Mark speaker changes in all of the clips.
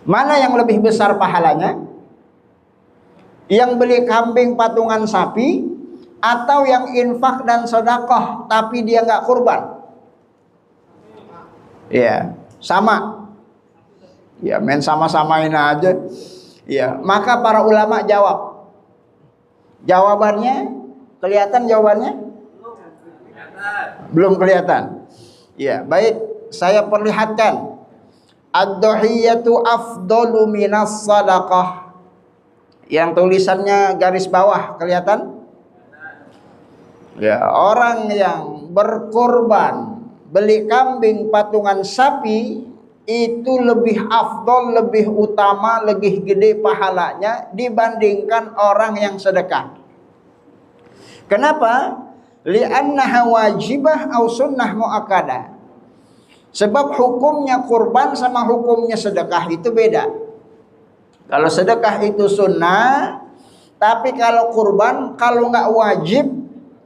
Speaker 1: Mana yang lebih besar pahalanya? Yang beli kambing patungan sapi atau yang infak dan sedekah tapi dia nggak kurban? Ya, sama. Ya, main sama-samain aja. Ya, maka para ulama jawab. Jawabannya kelihatan jawabannya? Belum kelihatan. Ya, baik, saya perlihatkan. Ad-duhiyatu afdalu minas sadaqah. Yang tulisannya garis bawah kelihatan? Ya, orang yang berkorban beli kambing patungan sapi itu lebih afdol, lebih utama, lebih gede pahalanya dibandingkan orang yang sedekah. Kenapa? Li'annaha wajibah au sunnah mu'akkadah. Sebab hukumnya kurban sama hukumnya sedekah itu beda. Kalau sedekah itu sunnah, tapi kalau kurban, kalau nggak wajib,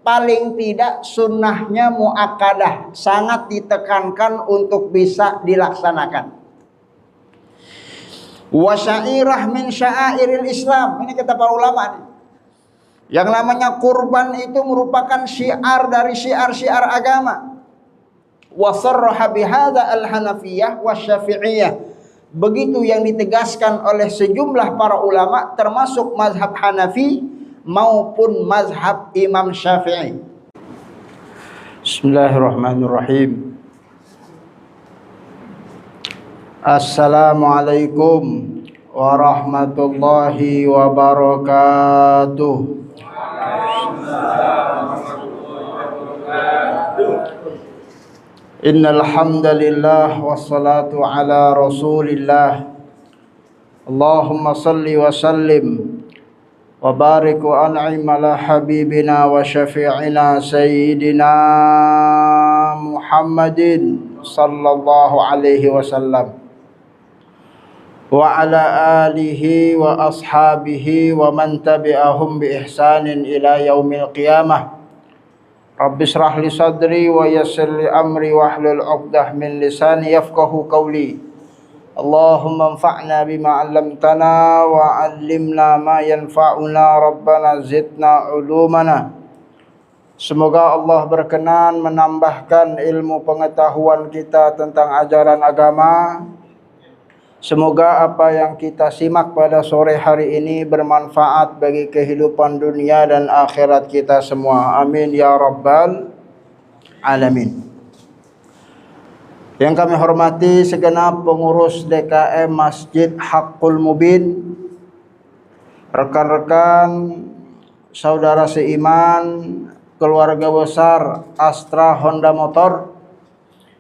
Speaker 1: paling tidak sunnahnya mu'akkadah, sangat ditekankan untuk bisa dilaksanakan. Wa syairah min sya'airil Islam. Ini kata para ulama nih. Yang namanya kurban itu merupakan syiar dari syiar-syiar agama. Wa sarraha bihadza al-Hanafiyah wa Syafi'iyah. Begitu yang ditegaskan oleh sejumlah para ulama termasuk mazhab Hanafi maupun mazhab Imam Syafi'i. Bismillahirrahmanirrahim. Assalamualaikum warahmatullahi wabarakatuh. Innal hamdalillah wassalatu ala Rasulillah. Allahumma salli wa sallim wa barik wa an'im ala habibina wa syafi'ina sayyidina Muhammadin sallallahu alaihi wasallam wa ala alihi wa ashabihi wa man tabi'ahum bi ihsanin ila yaumil qiyamah. Rabbi shrah li sadri wa yassir li amri wahlul 'uqdah min lisani yafqahu qawli. Allahumma anfa'na bima 'allamtana wa 'allimna ma yanfa'una rabbana zidna 'ulumana. Semoga Allah berkenan menambahkan ilmu pengetahuan kita tentang ajaran agama. Semoga apa yang kita simak pada sore hari ini bermanfaat bagi kehidupan dunia dan akhirat kita semua. Amin ya rabbal alamin. Yang kami hormati segenap pengurus DKM Masjid Haqqul Mubin, rekan-rekan, saudara seiman, keluarga besar Astra Honda Motor,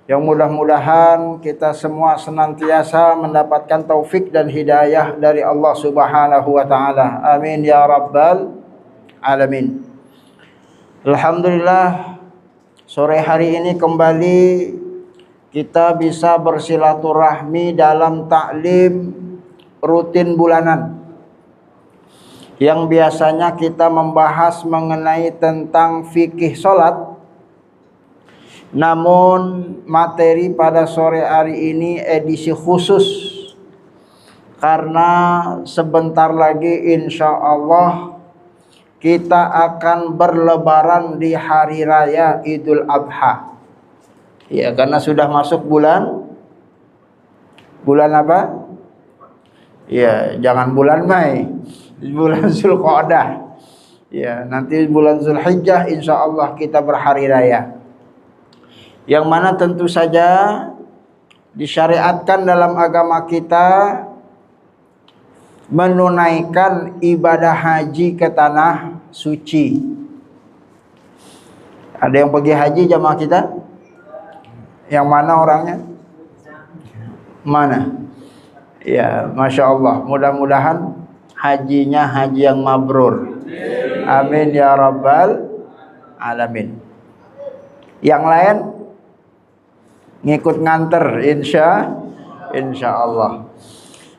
Speaker 1: yang mudah-mudahan kita semua senantiasa mendapatkan taufik dan hidayah dari Allah Subhanahu wa taala. Amin ya rabbal alamin. Alhamdulillah, sore hari ini kembali kita bisa bersilaturahmi dalam taklim rutin bulanan yang biasanya kita membahas mengenai tentang fikih salat. Namun materi pada sore hari ini edisi khusus karena sebentar lagi insya Allah kita akan berlebaran di hari raya Idul Adha. Ya, karena sudah masuk bulan apa? Ya, jangan bulan Mei, bulan Zulqa'dah. Ya, nanti bulan Zulhijjah insya Allah kita berhari raya. Yang mana tentu saja disyariatkan dalam agama kita menunaikan ibadah haji ke tanah suci. Ada yang pergi haji jamaah kita? Yang mana orangnya? Mana? Ya, Masya Allah. Mudah-mudahan hajinya haji yang mabrur. Amin ya rabbal alamin. Yang lain ngikut nganter insya Allah.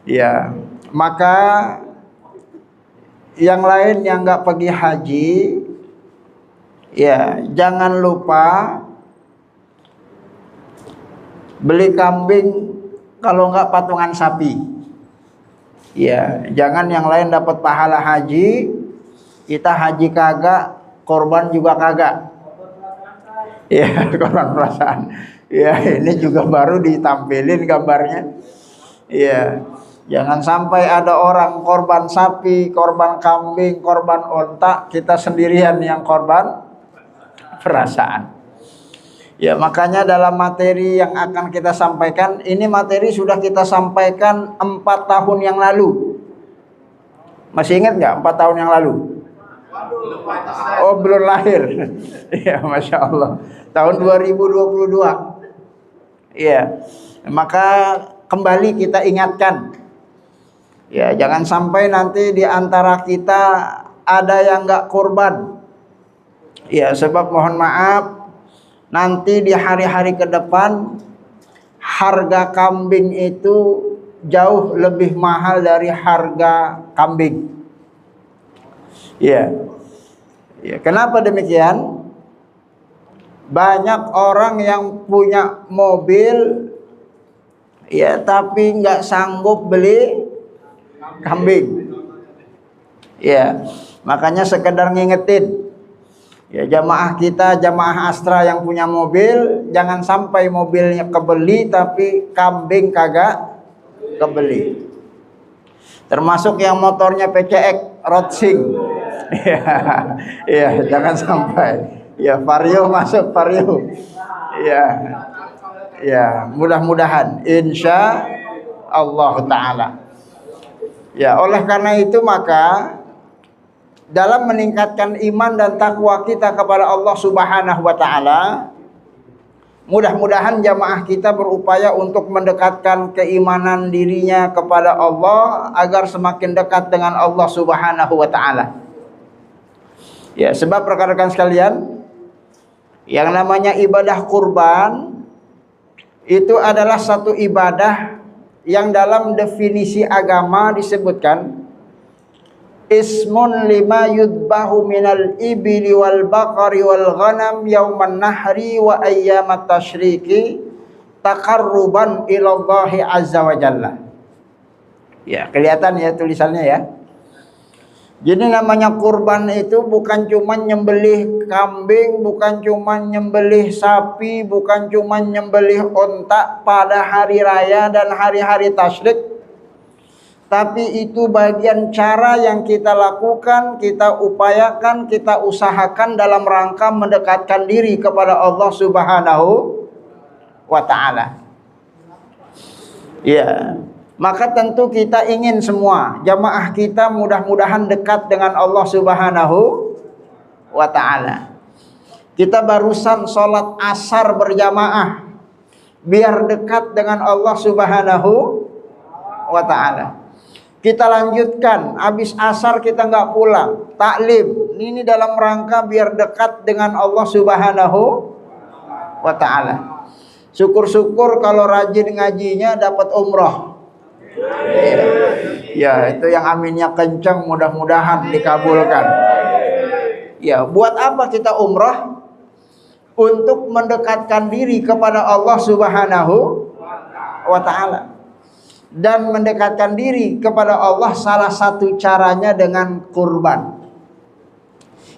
Speaker 1: Ya, maka yang lain yang nggak pergi haji, ya jangan lupa beli kambing, kalau nggak patungan sapi. Ya, jangan yang lain dapat pahala haji, kita haji kagak, korban juga kagak. Ya, korban perasaan. Ya, ini juga baru ditampilin gambarnya. Ya, jangan sampai ada orang korban sapi, korban kambing, korban onta, kita sendirian yang korban perasaan. Ya, makanya dalam materi yang akan kita sampaikan, ini materi sudah kita sampaikan 4 tahun yang lalu. Masih ingat nggak 4 tahun yang lalu? Oh, belum lahir. Ya, Masya Allah. Tahun 2022. Ya, maka kembali kita ingatkan. Ya, jangan sampai nanti di antara kita ada yang nggak kurban. Ya, sebab mohon maaf, nanti di hari-hari ke depan harga kambing itu jauh lebih mahal dari harga kambing. Ya. Ya, kenapa demikian? Banyak orang yang punya mobil ya tapi nggak sanggup beli kambing. Ya, makanya sekedar ngingetin. Ya, jamaah kita, jamaah Astra yang punya mobil, jangan sampai mobilnya kebeli tapi kambing kagak kebeli. Termasuk yang motornya PCX Rodsing. Ya, jangan sampai. Ya, Vario masuk Vario. Ya. Ya, mudah-mudahan insya Allah taala. Ya, oleh karena itu maka dalam meningkatkan iman dan takwa kita kepada Allah Subhanahu wa taala, mudah-mudahan jamaah kita berupaya untuk mendekatkan keimanan dirinya kepada Allah agar semakin dekat dengan Allah Subhanahu wa taala. Ya, sebab rekan-rekan sekalian, yang namanya ibadah kurban itu adalah satu ibadah yang dalam definisi agama disebutkan ismun lima yudbahu minal ibili wal baqari wal ghanam yauman nahri wa ayyamat tasyriki taqarruban ilallahi azza wa jalla. Ya, kelihatan ya tulisannya ya. Jadi namanya kurban itu bukan cuma nyembelih kambing, bukan cuma nyembelih sapi, bukan cuma nyembelih onta pada hari raya dan hari-hari tasyrik. Tapi itu bagian cara yang kita lakukan, kita upayakan, kita usahakan dalam rangka mendekatkan diri kepada Allah Subhanahu wa taala. Ya, maka tentu kita ingin semua jamaah kita mudah-mudahan dekat dengan Allah Subhanahu wa taala. Kita barusan sholat asar berjamaah biar dekat dengan Allah Subhanahu wa taala. Kita lanjutkan, habis asar kita nggak pulang, taklim. Ini dalam rangka biar dekat dengan Allah Subhanahu wa taala. Syukur-syukur kalau rajin ngajinya dapat umroh. Ya, itu yang aminnya kencang, mudah-mudahan dikabulkan. Ya, buat apa kita umroh? Untuk mendekatkan diri kepada Allah Subhanahu wa taala. Dan mendekatkan diri kepada Allah salah satu caranya dengan kurban.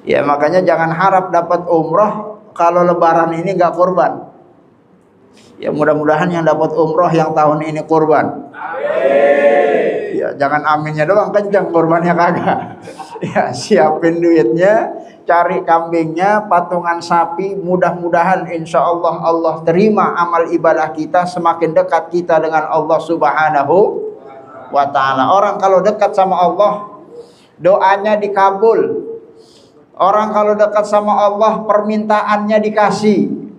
Speaker 1: Ya, makanya jangan harap dapat umroh kalau lebaran ini nggak kurban. Ya, mudah-mudahan yang dapat umroh yang tahun ini kurban. Ya, jangan aminnya doang kencang, kurbannya kagak. Ya, siapin duitnya, cari kambingnya, patungan sapi. Mudah-mudahan insya Allah Allah terima amal ibadah kita, semakin dekat kita dengan Allah Subhanahu wa taala. Orang kalau dekat sama Allah, doanya dikabul. Orang kalau dekat sama Allah, permintaannya dikasih.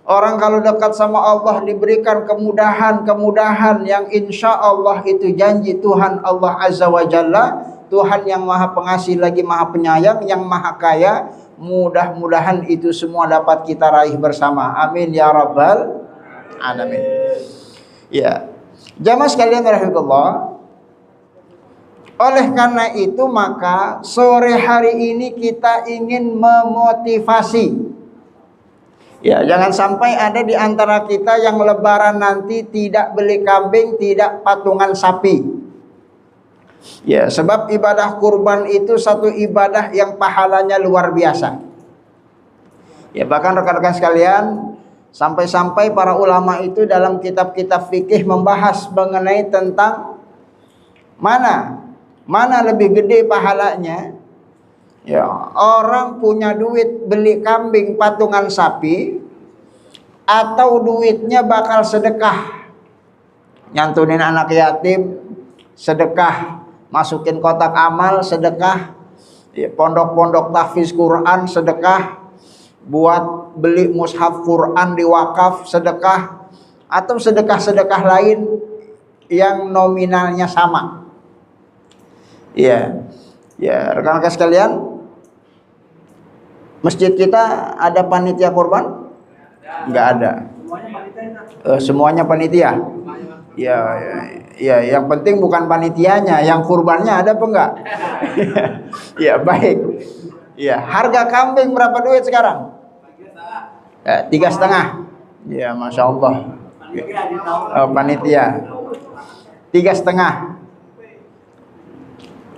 Speaker 1: Orang kalau dekat sama Allah diberikan kemudahan-kemudahan yang insya Allah itu janji Tuhan Allah Azza wa Jalla, Tuhan yang maha pengasih lagi maha penyayang, yang maha kaya. Mudah-mudahan itu semua dapat kita raih bersama. Amin ya rabbal alamin. Ya, jamaah sekalian rahimakumullah. Oleh karena itu maka sore hari ini kita ingin memotivasi. Ya, jangan sampai ada di antara kita yang lebaran nanti tidak beli kambing, tidak patungan sapi. Ya, sebab ibadah kurban itu satu ibadah yang pahalanya luar biasa. Ya, bahkan rekan-rekan sekalian, sampai-sampai para ulama itu dalam kitab-kitab fikih membahas mengenai tentang mana lebih gede pahalanya. Ya, orang punya duit beli kambing patungan sapi atau duitnya bakal sedekah, nyantunin anak yatim, sedekah, masukin kotak amal, sedekah, ya, pondok-pondok tahfiz Quran, sedekah, buat beli mushaf Quran di wakaf, sedekah, atau sedekah-sedekah lain yang nominalnya sama. Ya, ya, rekan-rekan sekalian, masjid kita ada panitia kurban? Enggak ada. Semuanya panitia. Ya, ya, yang penting bukan panitianya, yang kurbannya ada apa enggak? Ya, baik. Ya, harga kambing berapa duit sekarang? 3,5. Ya, masya Allah. Panitia 3,5.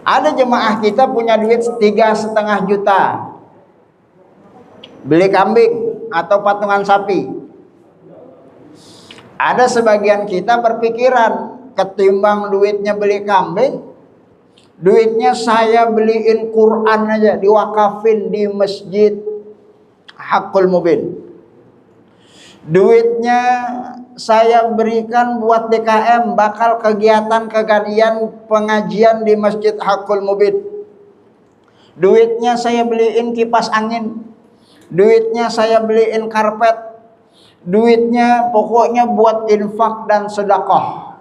Speaker 1: Ada jemaah kita punya duit 3,5 juta beli kambing atau patungan sapi. Ada sebagian kita berpikiran, ketimbang duitnya beli kambing, duitnya saya beliin Quran aja, diwakafin di masjid Hakul Mubin. Duitnya saya berikan buat DKM, bakal kegiatan pengajian di masjid Hakul Mubin. Duitnya saya beliin kipas angin, duitnya saya beliin karpet, duitnya pokoknya buat infak dan sedekah.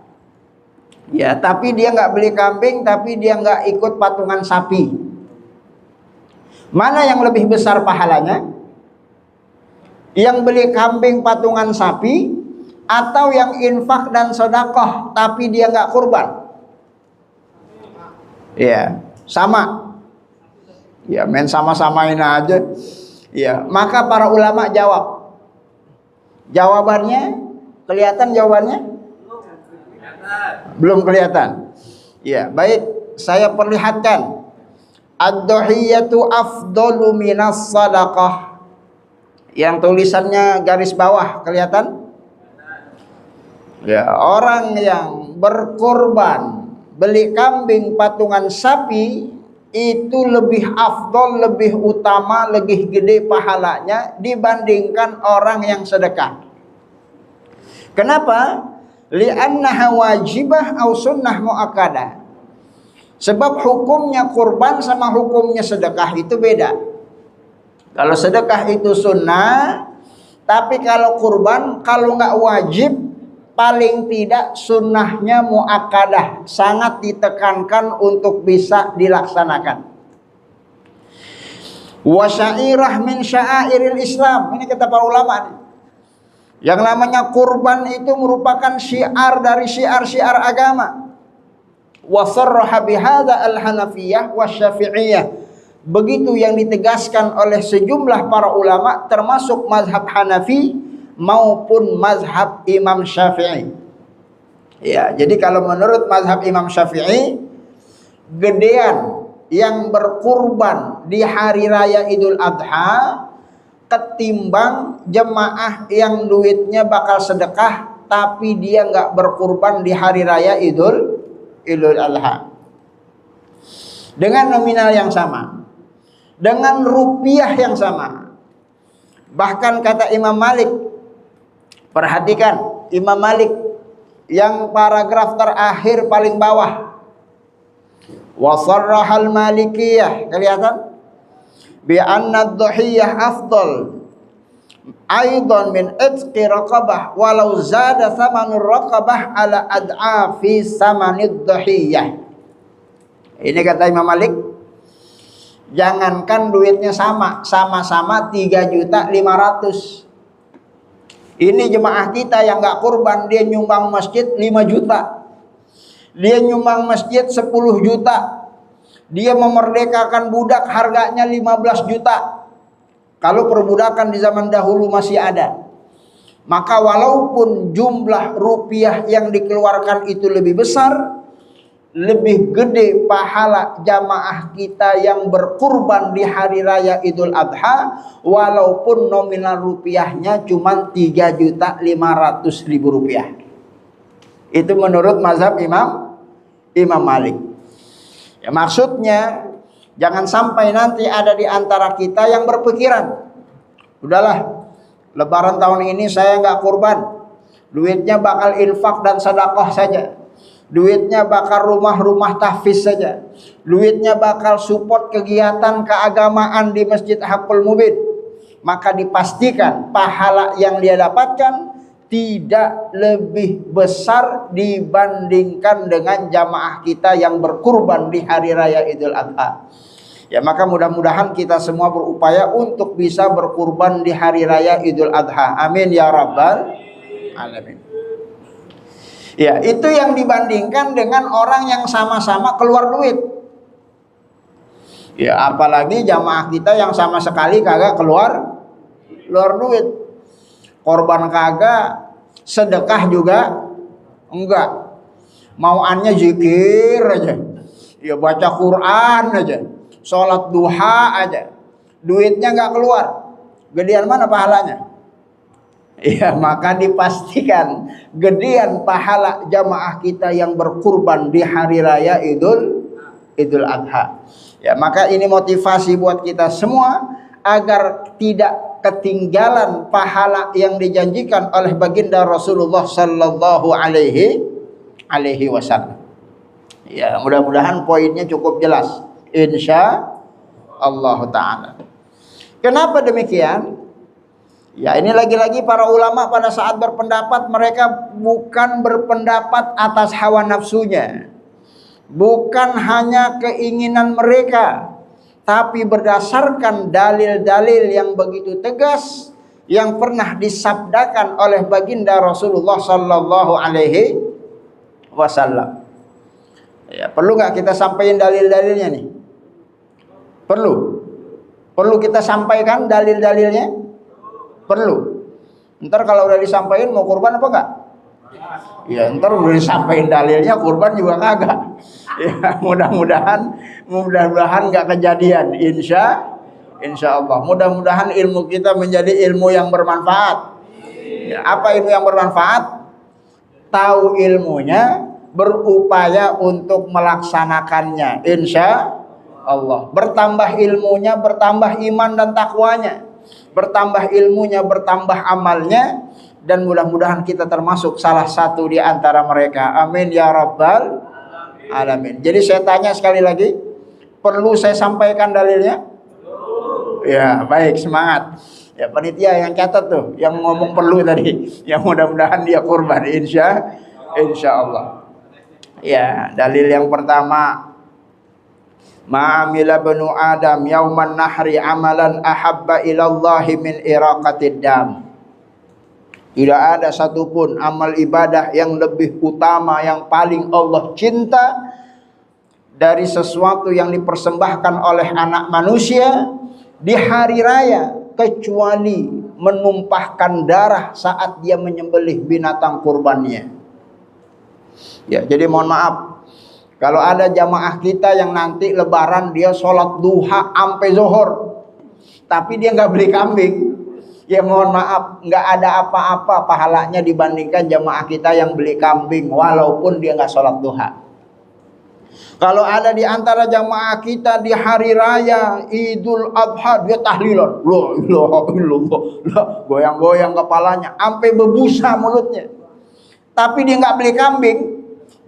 Speaker 1: Ya, tapi dia nggak beli kambing, tapi dia nggak ikut patungan sapi. Mana yang lebih besar pahalanya? Yang beli kambing patungan sapi atau yang infak dan sedekah tapi dia nggak kurban? Ya, sama. Ya, main sama-samain aja. Ya, maka para ulama jawab. Jawabannya kelihatan jawabannya? Belum kelihatan. Ya, baik, saya perlihatkan. Ad-dhuhiyatu afdalu minas sadaqah. Yang tulisannya garis bawah kelihatan? Ya, orang yang berkorban beli kambing patungan sapi itu lebih afdol, lebih utama, lebih gede pahalanya dibandingkan orang yang sedekah. Kenapa? Li'annaha wajibah au sunnah mu'akkadah. Sebab hukumnya kurban sama hukumnya sedekah itu beda. Kalau sedekah itu sunnah, tapi kalau kurban, kalau nggak wajib, paling tidak sunnahnya mu'akkadah, sangat ditekankan untuk bisa dilaksanakan. Wa syairah min sya'airil Islam. Ini kata para ulama nih. Yang namanya kurban itu merupakan syiar dari syiar-syiar agama. Wa sarraha bihadza al-Hanafiyah wa Syafi'iyah. Begitu yang ditegaskan oleh sejumlah para ulama termasuk mazhab Hanafi maupun mazhab Imam Syafi'i. Ya, jadi kalau menurut mazhab Imam Syafi'i, gedean yang berkurban di hari raya Idul Adha ketimbang jemaah yang duitnya bakal sedekah tapi dia nggak berkurban di hari raya Idul Adha. Dengan nominal yang sama, dengan rupiah yang sama. Bahkan kata Imam Malik, perhatikan Imam Malik yang paragraf terakhir paling bawah. Wa sarrahal Malikiyah, kelihatan? Bi anna ad-dhuhiyah afdal aidan min itqi raqabah walau zada thamanur raqabah ala ad'afi samanid dhuhiyah. Ini kata Imam Malik, jangankan duitnya sama-sama 3.500.000. Ini jemaah kita yang nggak kurban, dia nyumbang masjid 5 juta. Dia nyumbang masjid 10 juta. Dia memerdekakan budak harganya 15 juta. Kalau perbudakan di zaman dahulu masih ada. Maka walaupun jumlah rupiah yang dikeluarkan itu lebih besar, lebih gede pahala jamaah kita yang berkurban di hari raya Idul Adha, walaupun nominal rupiahnya cuma 3.500.000 rupiah. Itu menurut mazhab Imam Malik. Ya, maksudnya jangan sampai nanti ada di antara kita yang berpikiran, udahlah, Lebaran tahun ini saya nggak kurban, duitnya bakal infak dan sedekah saja, duitnya bakal rumah-rumah tahfiz saja, duitnya bakal support kegiatan keagamaan di Masjid Haqqul Mubin. Maka dipastikan pahala yang dia dapatkan tidak lebih besar dibandingkan dengan jamaah kita yang berkurban di hari raya Idul Adha. Ya, maka mudah-mudahan kita semua berupaya untuk bisa berkurban di hari raya Idul Adha. Amin ya rabbal alamin. Ya, itu yang dibandingkan dengan orang yang sama-sama keluar duit. Ya, apalagi jamaah kita yang sama sekali kagak keluar duit. Korban kagak, sedekah juga enggak. Mauannya zikir aja. Ya, baca Quran aja. Sholat duha aja. Duitnya enggak keluar. Gedean mana pahalanya? Ya, maka dipastikan gedean pahala jamaah kita yang berkurban di hari raya Idul Adha. Ya, maka ini motivasi buat kita semua agar tidak ketinggalan pahala yang dijanjikan oleh baginda Rasulullah sallallahu alaihi wasallam. Ya, mudah-mudahan poinnya cukup jelas, insya Allah taala. Kenapa demikian? Ya, ini lagi-lagi para ulama pada saat berpendapat, mereka bukan berpendapat atas hawa nafsunya, bukan hanya keinginan mereka, tapi berdasarkan dalil-dalil yang begitu tegas yang pernah disabdakan oleh baginda Rasulullah sallallahu alaihi wasallam. Ya, perlu nggak kita sampaikan dalil-dalilnya nih? Perlu kita sampaikan dalil-dalilnya? Perlu. Ntar kalau udah disampaikan mau kurban apa enggak? Ya, ntar udah disampaikan dalilnya kurban juga kagak. Ya, mudah-mudahan nggak kejadian. Insya Allah. Mudah-mudahan ilmu kita menjadi ilmu yang bermanfaat. Ya, apa ilmu yang bermanfaat? Tahu ilmunya, berupaya untuk melaksanakannya. Insya Allah. Bertambah ilmunya, bertambah iman dan takwanya. Bertambah ilmunya, bertambah amalnya, dan mudah-mudahan kita termasuk salah satu di antara mereka. Amin ya rabbal alamin. Jadi saya tanya sekali lagi, perlu saya sampaikan dalilnya? Ya, baik, semangat. Ya, panitia yang catat tuh, yang ngomong perlu tadi, yang mudah-mudahan dia kurban, insya Allah. Ya, dalil yang pertama, ma'amila banu Adam yauman nahri amalan ahabba ilallahi min iraqatid dam. Tidak ada satupun amal ibadah yang lebih utama, yang paling Allah cinta dari sesuatu yang dipersembahkan oleh anak manusia di hari raya, kecuali menumpahkan darah saat dia menyembelih binatang kurbannya. Ya, jadi mohon maaf, kalau ada jamaah kita yang nanti lebaran dia sholat duha sampai zuhur, tapi dia nggak beli kambing, ya mohon maaf, nggak ada apa-apa pahalanya dibandingkan jamaah kita yang beli kambing walaupun dia nggak sholat duha. Kalau ada di antara jamaah kita di hari raya Idul Adha dia tahlilan, la ilaha illallah, goyang-goyang kepalanya sampai berbusa mulutnya, tapi dia nggak beli kambing,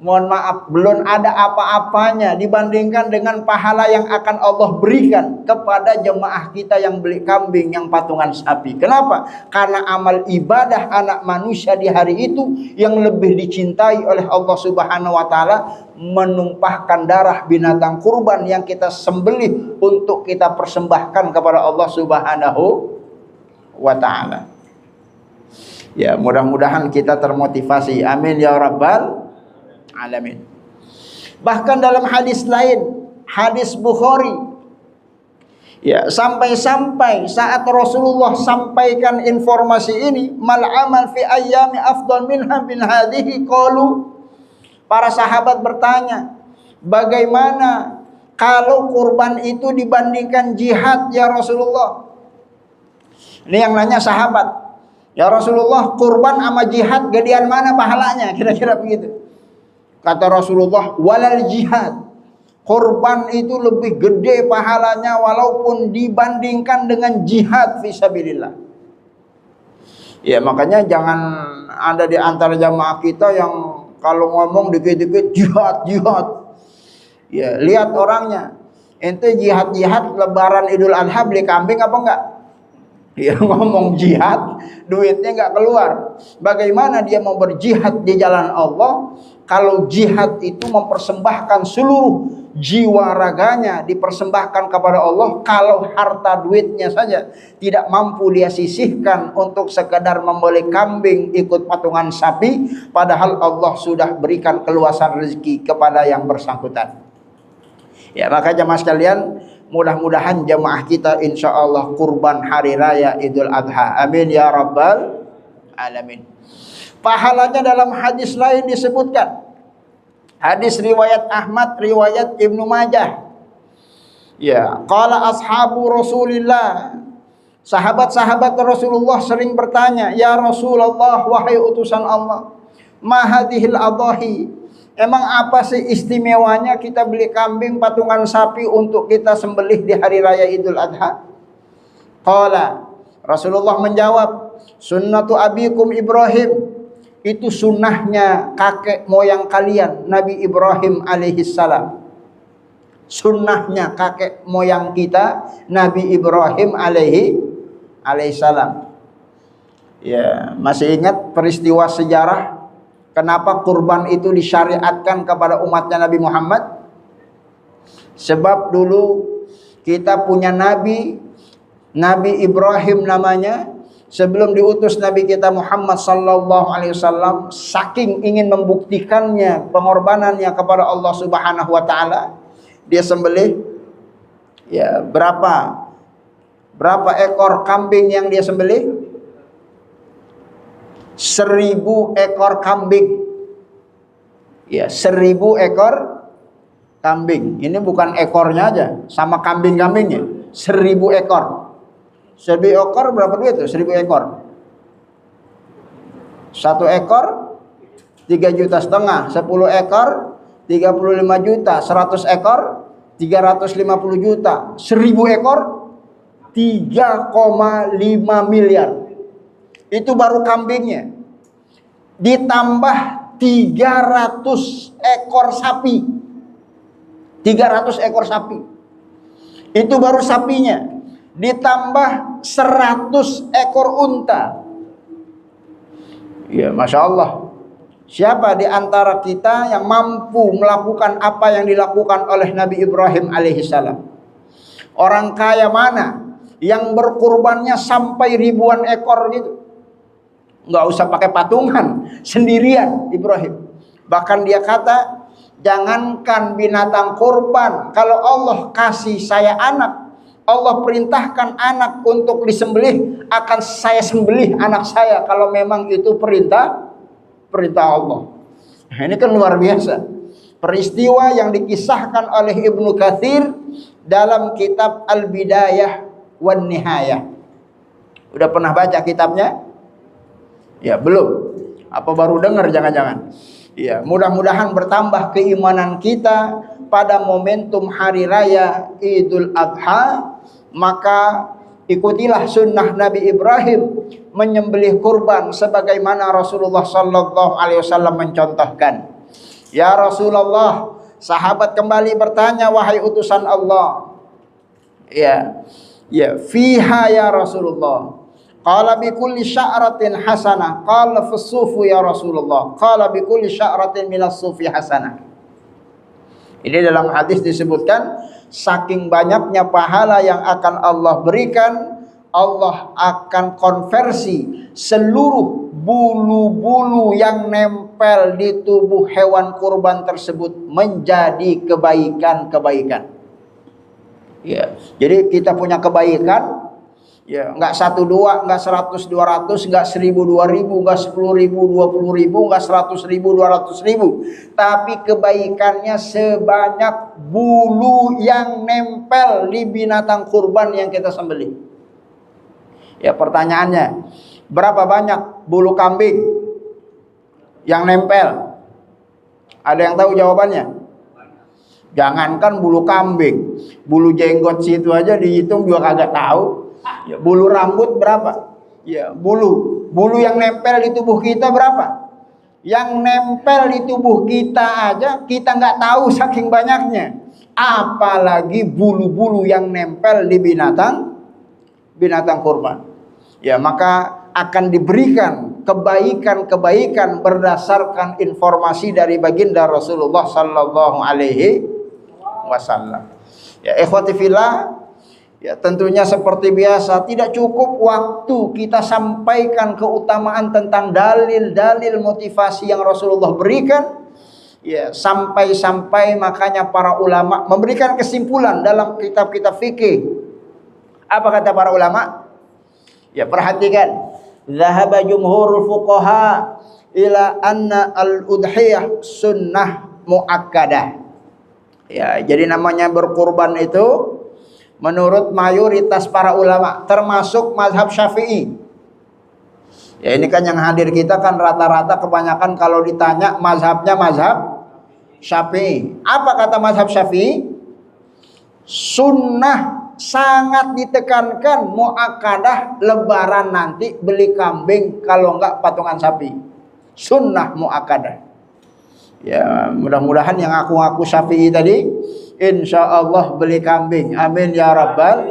Speaker 1: mohon maaf, belum ada apa-apanya dibandingkan dengan pahala yang akan Allah berikan kepada jemaah kita yang beli kambing, yang patungan sapi. Kenapa? Karena amal ibadah anak manusia di hari itu yang lebih dicintai oleh Allah Subhanahu wa taala menumpahkan darah binatang kurban yang kita sembelih untuk kita persembahkan kepada Allah Subhanahu wa taala. Ya, mudah-mudahan kita termotivasi. Amin ya rabbal alamin. Bahkan dalam hadis lain, hadis Bukhari, ya, sampai-sampai saat Rasulullah sampaikan informasi ini, mal amal fi ayyami afdal minha min hadhihi, qalu, para sahabat bertanya, Bagaimana kalau kurban itu dibandingkan jihad ya Rasulullah? Ini yang nanya sahabat. Ya Rasulullah, kurban sama jihad gedean mana pahalanya? Kira-kira begitu. Kata Rasulullah, walal jihad. Kurban itu lebih gede pahalanya walaupun dibandingkan dengan jihad fisabilillah. Ya makanya jangan ada di antara jamaah kita yang kalau ngomong dikit-dikit jihad. Ya, lihat orangnya. Ente jihad lebaran Idul Adha beli kambing apa enggak? Ya ngomong jihad, duitnya enggak keluar. Bagaimana dia mau berjihad di jalan Allah kalau jihad itu mempersembahkan seluruh jiwa raganya dipersembahkan kepada Allah, kalau harta duitnya saja tidak mampu dia sisihkan untuk sekedar membeli kambing ikut patungan sapi, padahal Allah sudah berikan keluasan rezeki kepada yang bersangkutan. Ya maka jemaah sekalian, mudah-mudahan jemaah kita insya Allah kurban hari raya Idul Adha. Amin ya rabbal alamin. Pahalanya dalam hadis lain disebutkan. Hadis riwayat Ahmad, riwayat Ibnu Majah. Ya, qala ashabu Rasulillah. Sahabat-sahabat Rasulullah sering bertanya, "Ya Rasulullah, wahai utusan Allah, ma hadhil adahi?" Emang apa sih istimewanya kita beli kambing patungan sapi untuk kita sembelih di hari raya Idul Adha? Qala, Rasulullah menjawab, "Sunnatu abikum Ibrahim." Itu sunnahnya kakek moyang kalian, Nabi Ibrahim alaihissalam. Sunnahnya kakek moyang kita, Nabi Ibrahim alaihissalam. Ya, masih ingat peristiwa sejarah kenapa kurban itu disyariatkan kepada umatnya Nabi Muhammad? Sebab dulu kita punya Nabi Ibrahim namanya. Sebelum diutus Nabi kita Muhammad sallallahu alaihi wasallam, saking ingin membuktikannya pengorbanannya kepada Allah Subhanahu wa taala, dia sembelih ya berapa ekor kambing yang dia sembelih? 1000 ekor kambing. Ya, 1000 ekor kambing. Ini bukan ekornya aja, sama kambing-kambingnya. 1000 ekor. 1000 ekor berapa duit tuh? 1000 ekor. 1 ekor 3,5 juta, 10 ekor 35 juta, 100 ekor 350 juta, 1000 ekor 3,5 miliar. Itu baru kambingnya. Ditambah 300 ekor sapi. 300 ekor sapi. Itu baru sapinya. Ditambah 100 ekor unta. Ya, Masya Allah. Siapa di antara kita yang mampu melakukan apa yang dilakukan oleh Nabi Ibrahim alaihissalam? Orang kaya mana yang berkurbannya sampai ribuan ekor gitu? Nggak usah pakai patungan, sendirian Ibrahim. Bahkan dia kata, jangankan binatang kurban, kalau Allah kasih saya anak, Allah perintahkan anak untuk disembelih, akan saya sembelih anak saya kalau memang itu perintah Allah. Ini kan luar biasa. Peristiwa yang dikisahkan oleh Ibnu Katsir dalam kitab Al-Bidayah wan Nihayah. Udah pernah baca kitabnya? Ya, belum. Apa baru dengar jangan-jangan? Ya, mudah-mudahan bertambah keimanan kita pada momentum hari raya Idul Adha. Maka ikutilah sunnah Nabi Ibrahim menyembelih kurban sebagaimana Rasulullah sallallahu alaihi wasallam mencontohkan. Ya Rasulullah, sahabat kembali bertanya, wahai utusan Allah. Ya, fiha ya Rasulullah. Qala bi kulli sya'ratin hasanah. Qala fis-sufu ya Rasulullah. Qala bi kulli sya'ratin minas sufi hasanah. Ini dalam hadis disebutkan, saking banyaknya pahala yang akan Allah berikan, Allah akan konversi seluruh bulu-bulu yang nempel di tubuh hewan kurban tersebut menjadi kebaikan-kebaikan. Ya, jadi kita punya kebaikan, Ya, enggak 1 2, enggak 100 200, enggak 1000 2000, enggak 10.000 20.000, enggak 100.000 200.000, tapi kebaikannya sebanyak bulu yang nempel di binatang kurban yang kita sembelih. Ya, pertanyaannya, berapa banyak bulu kambing yang nempel? Ada yang tahu jawabannya? Jangankan bulu kambing, bulu jenggot situ aja dihitung juga kagak tahu. Ya, bulu rambut berapa? Ya, bulu yang nempel di tubuh kita berapa? Yang nempel di tubuh kita aja kita nggak tahu saking banyaknya. Apalagi bulu-bulu yang nempel di binatang kurban. Ya, maka akan diberikan kebaikan-kebaikan berdasarkan informasi dari baginda Rasulullah sallallahu alaihi wasallam. Ya, ikhwati fillah, ya tentunya seperti biasa tidak cukup waktu kita sampaikan keutamaan tentang dalil-dalil motivasi yang Rasulullah berikan. Ya, sampai-sampai makanya para ulama memberikan kesimpulan dalam kitab-kitab fikih. Apa kata para ulama? Ya, perhatikan. Zahaba jumhurul fuqaha ila anna al-udhiyah sunnah muakkadah. Ya, jadi namanya berkurban itu menurut mayoritas para ulama, termasuk mazhab Syafi'i. Ya, ini kan yang hadir kita kan rata-rata kebanyakan kalau ditanya mazhabnya mazhab Syafi'i. Apa kata mazhab Syafi'i? Sunnah sangat ditekankan muakkadah lebaran nanti beli kambing, kalau enggak patungan sapi. Sunnah muakkadah. Ya, mudah-mudahan yang aku Syafi'i tadi insya Allah beli kambing. Amin ya rabbal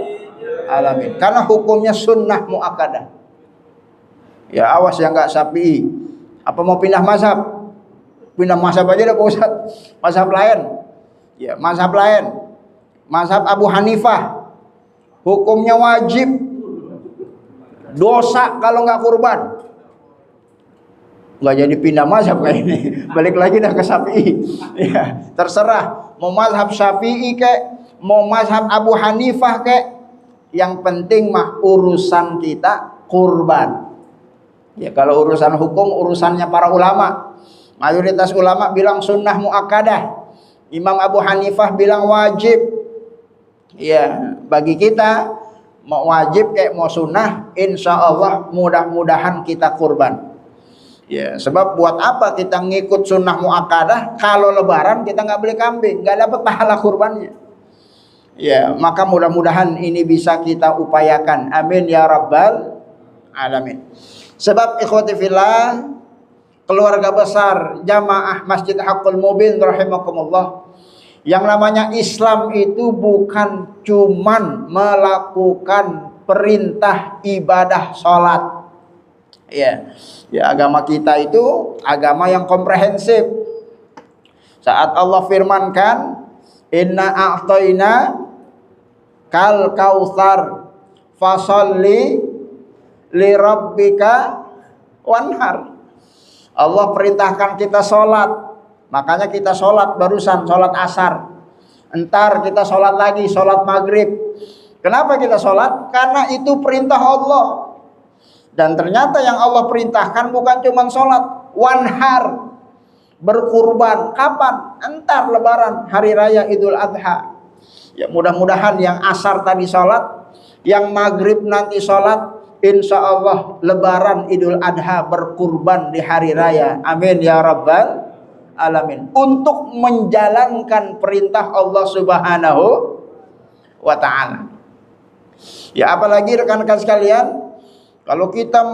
Speaker 1: alamin. Karena hukumnya sunnah muakkadah. Ya, awas yang enggak Syafi'i. Apa mau pindah mazhab? Pindah mazhab aja dah Pak Ustaz. Mazhab lain. Ya, mazhab lain. Mazhab Abu Hanifah. Hukumnya wajib. Dosa kalau enggak kurban. Nggak jadi pindah mazhab kayak ini, balik lagi dah ke Syafi'i. Ya, terserah mau mazhab Syafi'i kek, mau mazhab Abu Hanifah kek, yang penting mah urusan kita kurban. Ya, kalau urusan hukum urusannya para ulama. Mayoritas ulama bilang sunnah muakkadah, Imam Abu Hanifah bilang wajib. Ya, bagi kita mau wajib kayak mau sunnah, insya Allah mudah-mudahan kita kurban. Ya, sebab buat apa kita ngikut sunnah muakkadah kalau lebaran kita nggak beli kambing, nggak dapat pahala kurbannya. Ya, maka mudah-mudahan ini bisa kita upayakan. Amin ya rabbal alamin. Sebab ikhwati fillah, keluarga besar jamaah Masjid Haqqul Mubin rahimakumullah, yang namanya Islam itu bukan cuman melakukan perintah ibadah sholat. Ya, agama kita itu agama yang komprehensif. Saat Allah firmankan, inna a'tayna kal kautsar fasolli li rabbika wanhar. Allah perintahkan kita sholat, makanya kita sholat barusan, sholat asar. Entar kita sholat lagi, sholat maghrib. Kenapa kita sholat? Karena itu perintah Allah. Dan ternyata yang Allah perintahkan bukan cuma sholat, wanhar, berkurban. Kapan? Entar lebaran, hari raya Idul Adha. Ya, mudah-mudahan yang asar tadi sholat, yang maghrib nanti sholat, insya Allah lebaran Idul Adha berkurban di hari raya. Amin ya rabbal alamin. Untuk menjalankan perintah Allah subhanahu wa ta'ala. Ya, apalagi rekan-rekan sekalian, kalau kita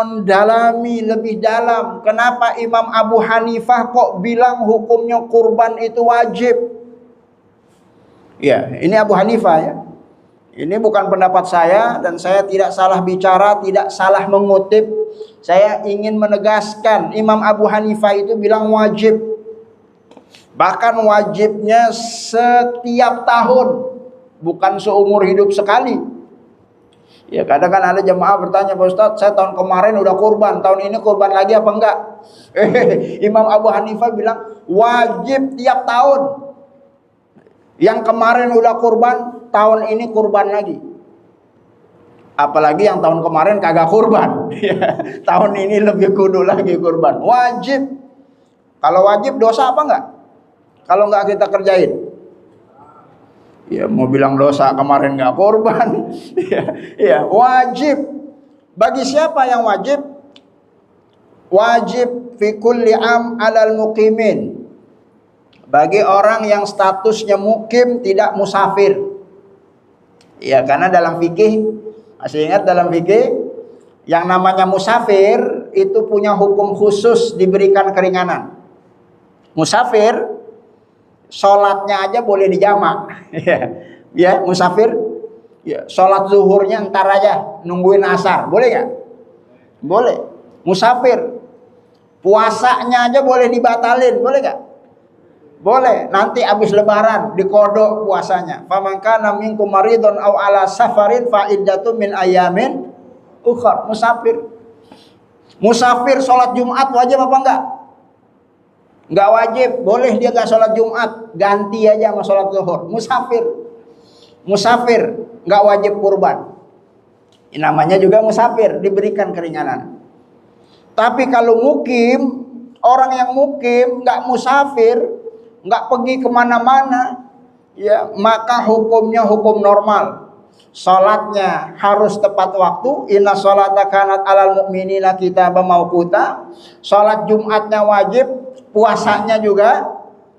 Speaker 1: mendalami lebih dalam, kenapa Imam Abu Hanifah kok bilang hukumnya kurban itu wajib? Ya, ini Abu Hanifah ya. Ini bukan pendapat saya dan saya tidak salah bicara, tidak salah mengutip. Saya ingin menegaskan Imam Abu Hanifah itu bilang wajib. Bahkan wajibnya setiap tahun, bukan seumur hidup sekali. Ya, kadang kan ada jemaah bertanya, Pak Ustadz, saya tahun kemarin udah kurban, tahun ini kurban lagi apa enggak? Imam Abu Hanifah bilang wajib tiap tahun. Yang kemarin udah kurban, tahun ini kurban lagi. Apalagi yang tahun kemarin kagak kurban. Tahun ini lebih kudu lagi kurban. Wajib. Kalau wajib dosa apa enggak? Kalau enggak kita kerjain. Ya mau bilang dosa kemarin enggak kurban. Ya wajib. Bagi siapa yang wajib? Wajib fi kulli am 'alal muqimin. Bagi orang yang statusnya mukim, tidak musafir. Ya, karena dalam fikih, masih ingat dalam fikih, yang namanya musafir itu punya hukum khusus, diberikan keringanan. Musafir, sholatnya aja boleh dijamak. Ya, musafir, ya, sholat zuhurnya ntar aja, nungguin asar, boleh nggak? Boleh. Musafir, puasanya aja boleh dibatalin, boleh nggak? Boleh, nanti habis lebaran dikodok puasanya. Faman kana minkum maridun aw ala safarin fa iddatun min ayamin ukhra. Musafir. Musafir sholat Jumat wajib apa enggak? Enggak wajib, boleh dia enggak sholat Jumat, ganti aja sama sholat zuhur. Musafir. Musafir enggak wajib kurban. Ini namanya juga musafir, diberikan keringanan. Tapi kalau mukim, orang yang mukim enggak musafir, nggak pergi kemana-mana, ya maka hukumnya hukum normal. Salatnya harus tepat waktu. Inna sholata kanat alal mu'minina kitaban mauquta. Salat Jumatnya wajib, puasanya juga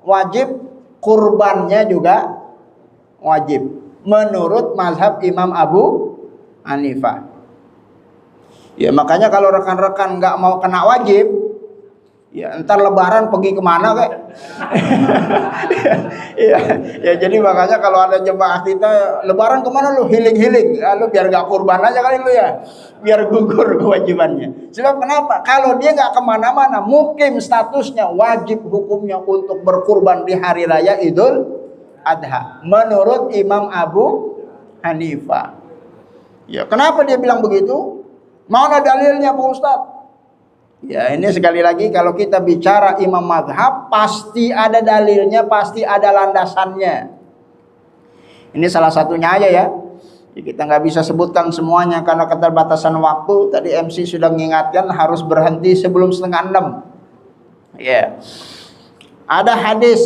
Speaker 1: wajib, kurbannya juga wajib. Menurut mazhab Imam Abu Hanifah. Ya makanya kalau rekan-rekan nggak mau kena wajib, ya ntar lebaran pergi kemana kek? ya jadi makanya kalau ada jemaah kita lebaran kemana lu, healing lu biar gak kurban aja kali lu ya, biar gugur kewajibannya. Sebab kenapa? Kalau dia gak kemana-mana, mukim statusnya wajib hukumnya untuk berkurban di hari raya Idul Adha menurut Imam Abu Hanifah. Ya kenapa dia bilang begitu? Mana dalilnya Pak Ustadz? Ya ini sekali lagi kalau kita bicara imam madhab pasti ada dalilnya, pasti ada landasannya. Ini salah satunya aja ya. Kita nggak bisa sebutkan semuanya karena keterbatasan waktu. Tadi MC sudah mengingatkan harus berhenti sebelum 5:30. Ya. Ada hadis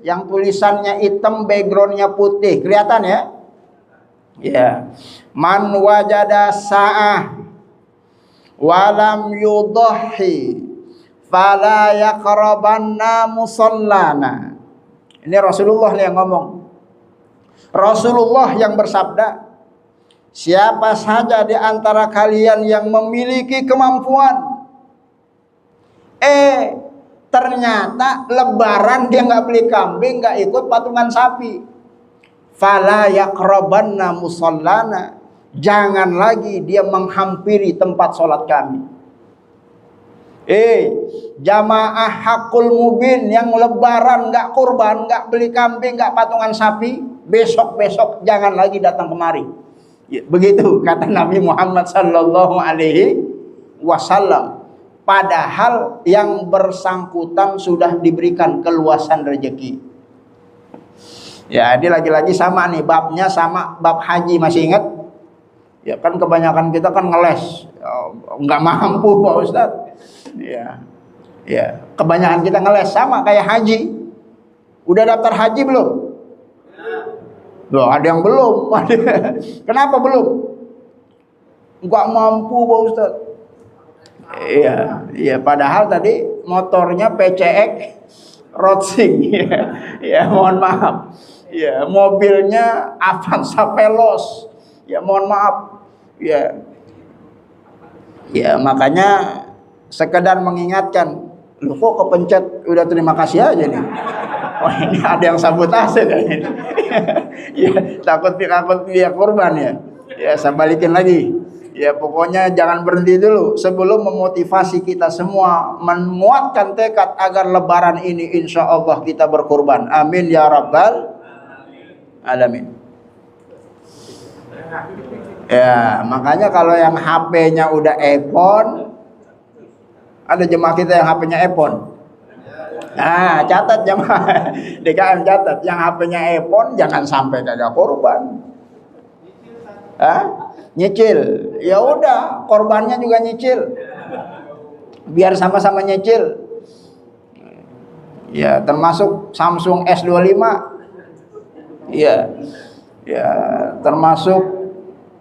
Speaker 1: yang tulisannya hitam, backgroundnya putih, kelihatan ya? Ya. Man wajada sa'ah walam yudhi fala yaqrabanna musallana. Ini Rasulullah yang ngomong. Rasulullah yang bersabda, siapa saja di antara kalian yang memiliki kemampuan, ternyata lebaran dia nggak beli kambing, nggak ikut patungan sapi, fala yaqrabanna musallana, jangan lagi dia menghampiri tempat sholat kami. Jamaah hakul mubin yang lebaran nggak kurban, nggak beli kambing, nggak patungan sapi, besok jangan lagi datang kemari. Ya, begitu kata Nabi Muhammad sallallahu alaihi wasallam. Padahal yang bersangkutan sudah diberikan keluasan rezeki. Ya, ini lagi-lagi sama nih babnya, sama bab haji, masih ingat? Ya kan kebanyakan kita kan ngeles, nggak mampu Pak Ustadz. Ya, kebanyakan kita ngeles, sama kayak haji. Udah daftar haji belum? Loh, ada yang belum. Kenapa belum? Nggak mampu Pak Ustadz. Iya, padahal tadi motornya PCX Rodsing. Ya, mohon maaf. Ya, mobilnya Avanza Veloz. Ya, mohon maaf. Ya, makanya sekedar mengingatkan, lu kok kepencet udah terima kasih aja nih. Wah, ini ada yang sabotase kayaknya. Ya, takut dia korban ya. Ya, saya balikin lagi. Ya, pokoknya jangan berhenti dulu sebelum memotivasi kita semua, menguatkan tekad agar lebaran ini insya Allah kita berkorban. Amin ya rabbal alamin. Ya, makanya kalau yang HP-nya udah iPhone, ada jemaah kita yang HP-nya iPhone. Nah, catat jemaah DKM, catat yang HP-nya iPhone jangan sampai kagak korban. Hah? Nyicil. Ya udah, korbannya juga nyicil. Biar sama-sama nyicil. Ya, termasuk Samsung S25. Ya. Ya, termasuk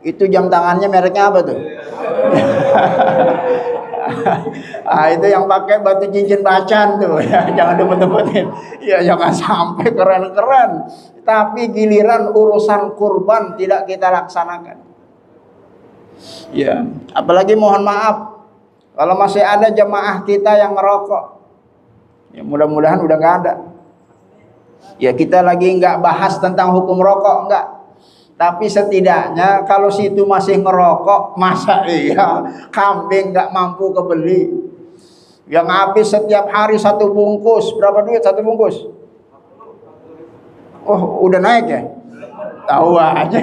Speaker 1: itu jam tangannya mereknya apa tuh? Itu yang pakai batu cincin bacan tuh ya, jangan debet-debetin. Ya jangan sampai keren-keren. Tapi giliran urusan kurban tidak kita laksanakan. Ya, apalagi mohon maaf kalau masih ada jemaah kita yang ngerokok. Ya mudah-mudahan udah nggak ada. Ya kita lagi nggak bahas tentang hukum rokok, enggak. Tapi setidaknya kalau situ masih ngerokok, masa iya kambing nggak mampu kebeli. Yang habis setiap hari 1 bungkus, berapa duit 1 bungkus? Oh udah naik ya? Tahu aja.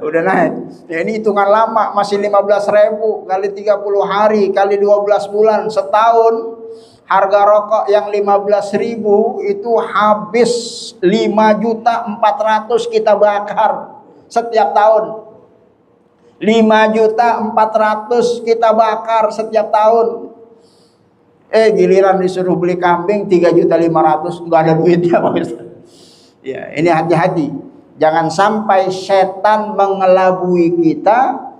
Speaker 1: Udah naik. Ya ini hitungan lama, masih 15.000 kali 30 hari kali 12 bulan setahun. Harga rokok yang 15.000 itu habis 5.400.000 kita bakar setiap tahun. 5.400.000 kita bakar setiap tahun. Giliran disuruh beli kambing 3.500.000, nggak ada duitnya Pak Ustaz. Ya, ini hati-hati. Jangan sampai setan mengelabui kita,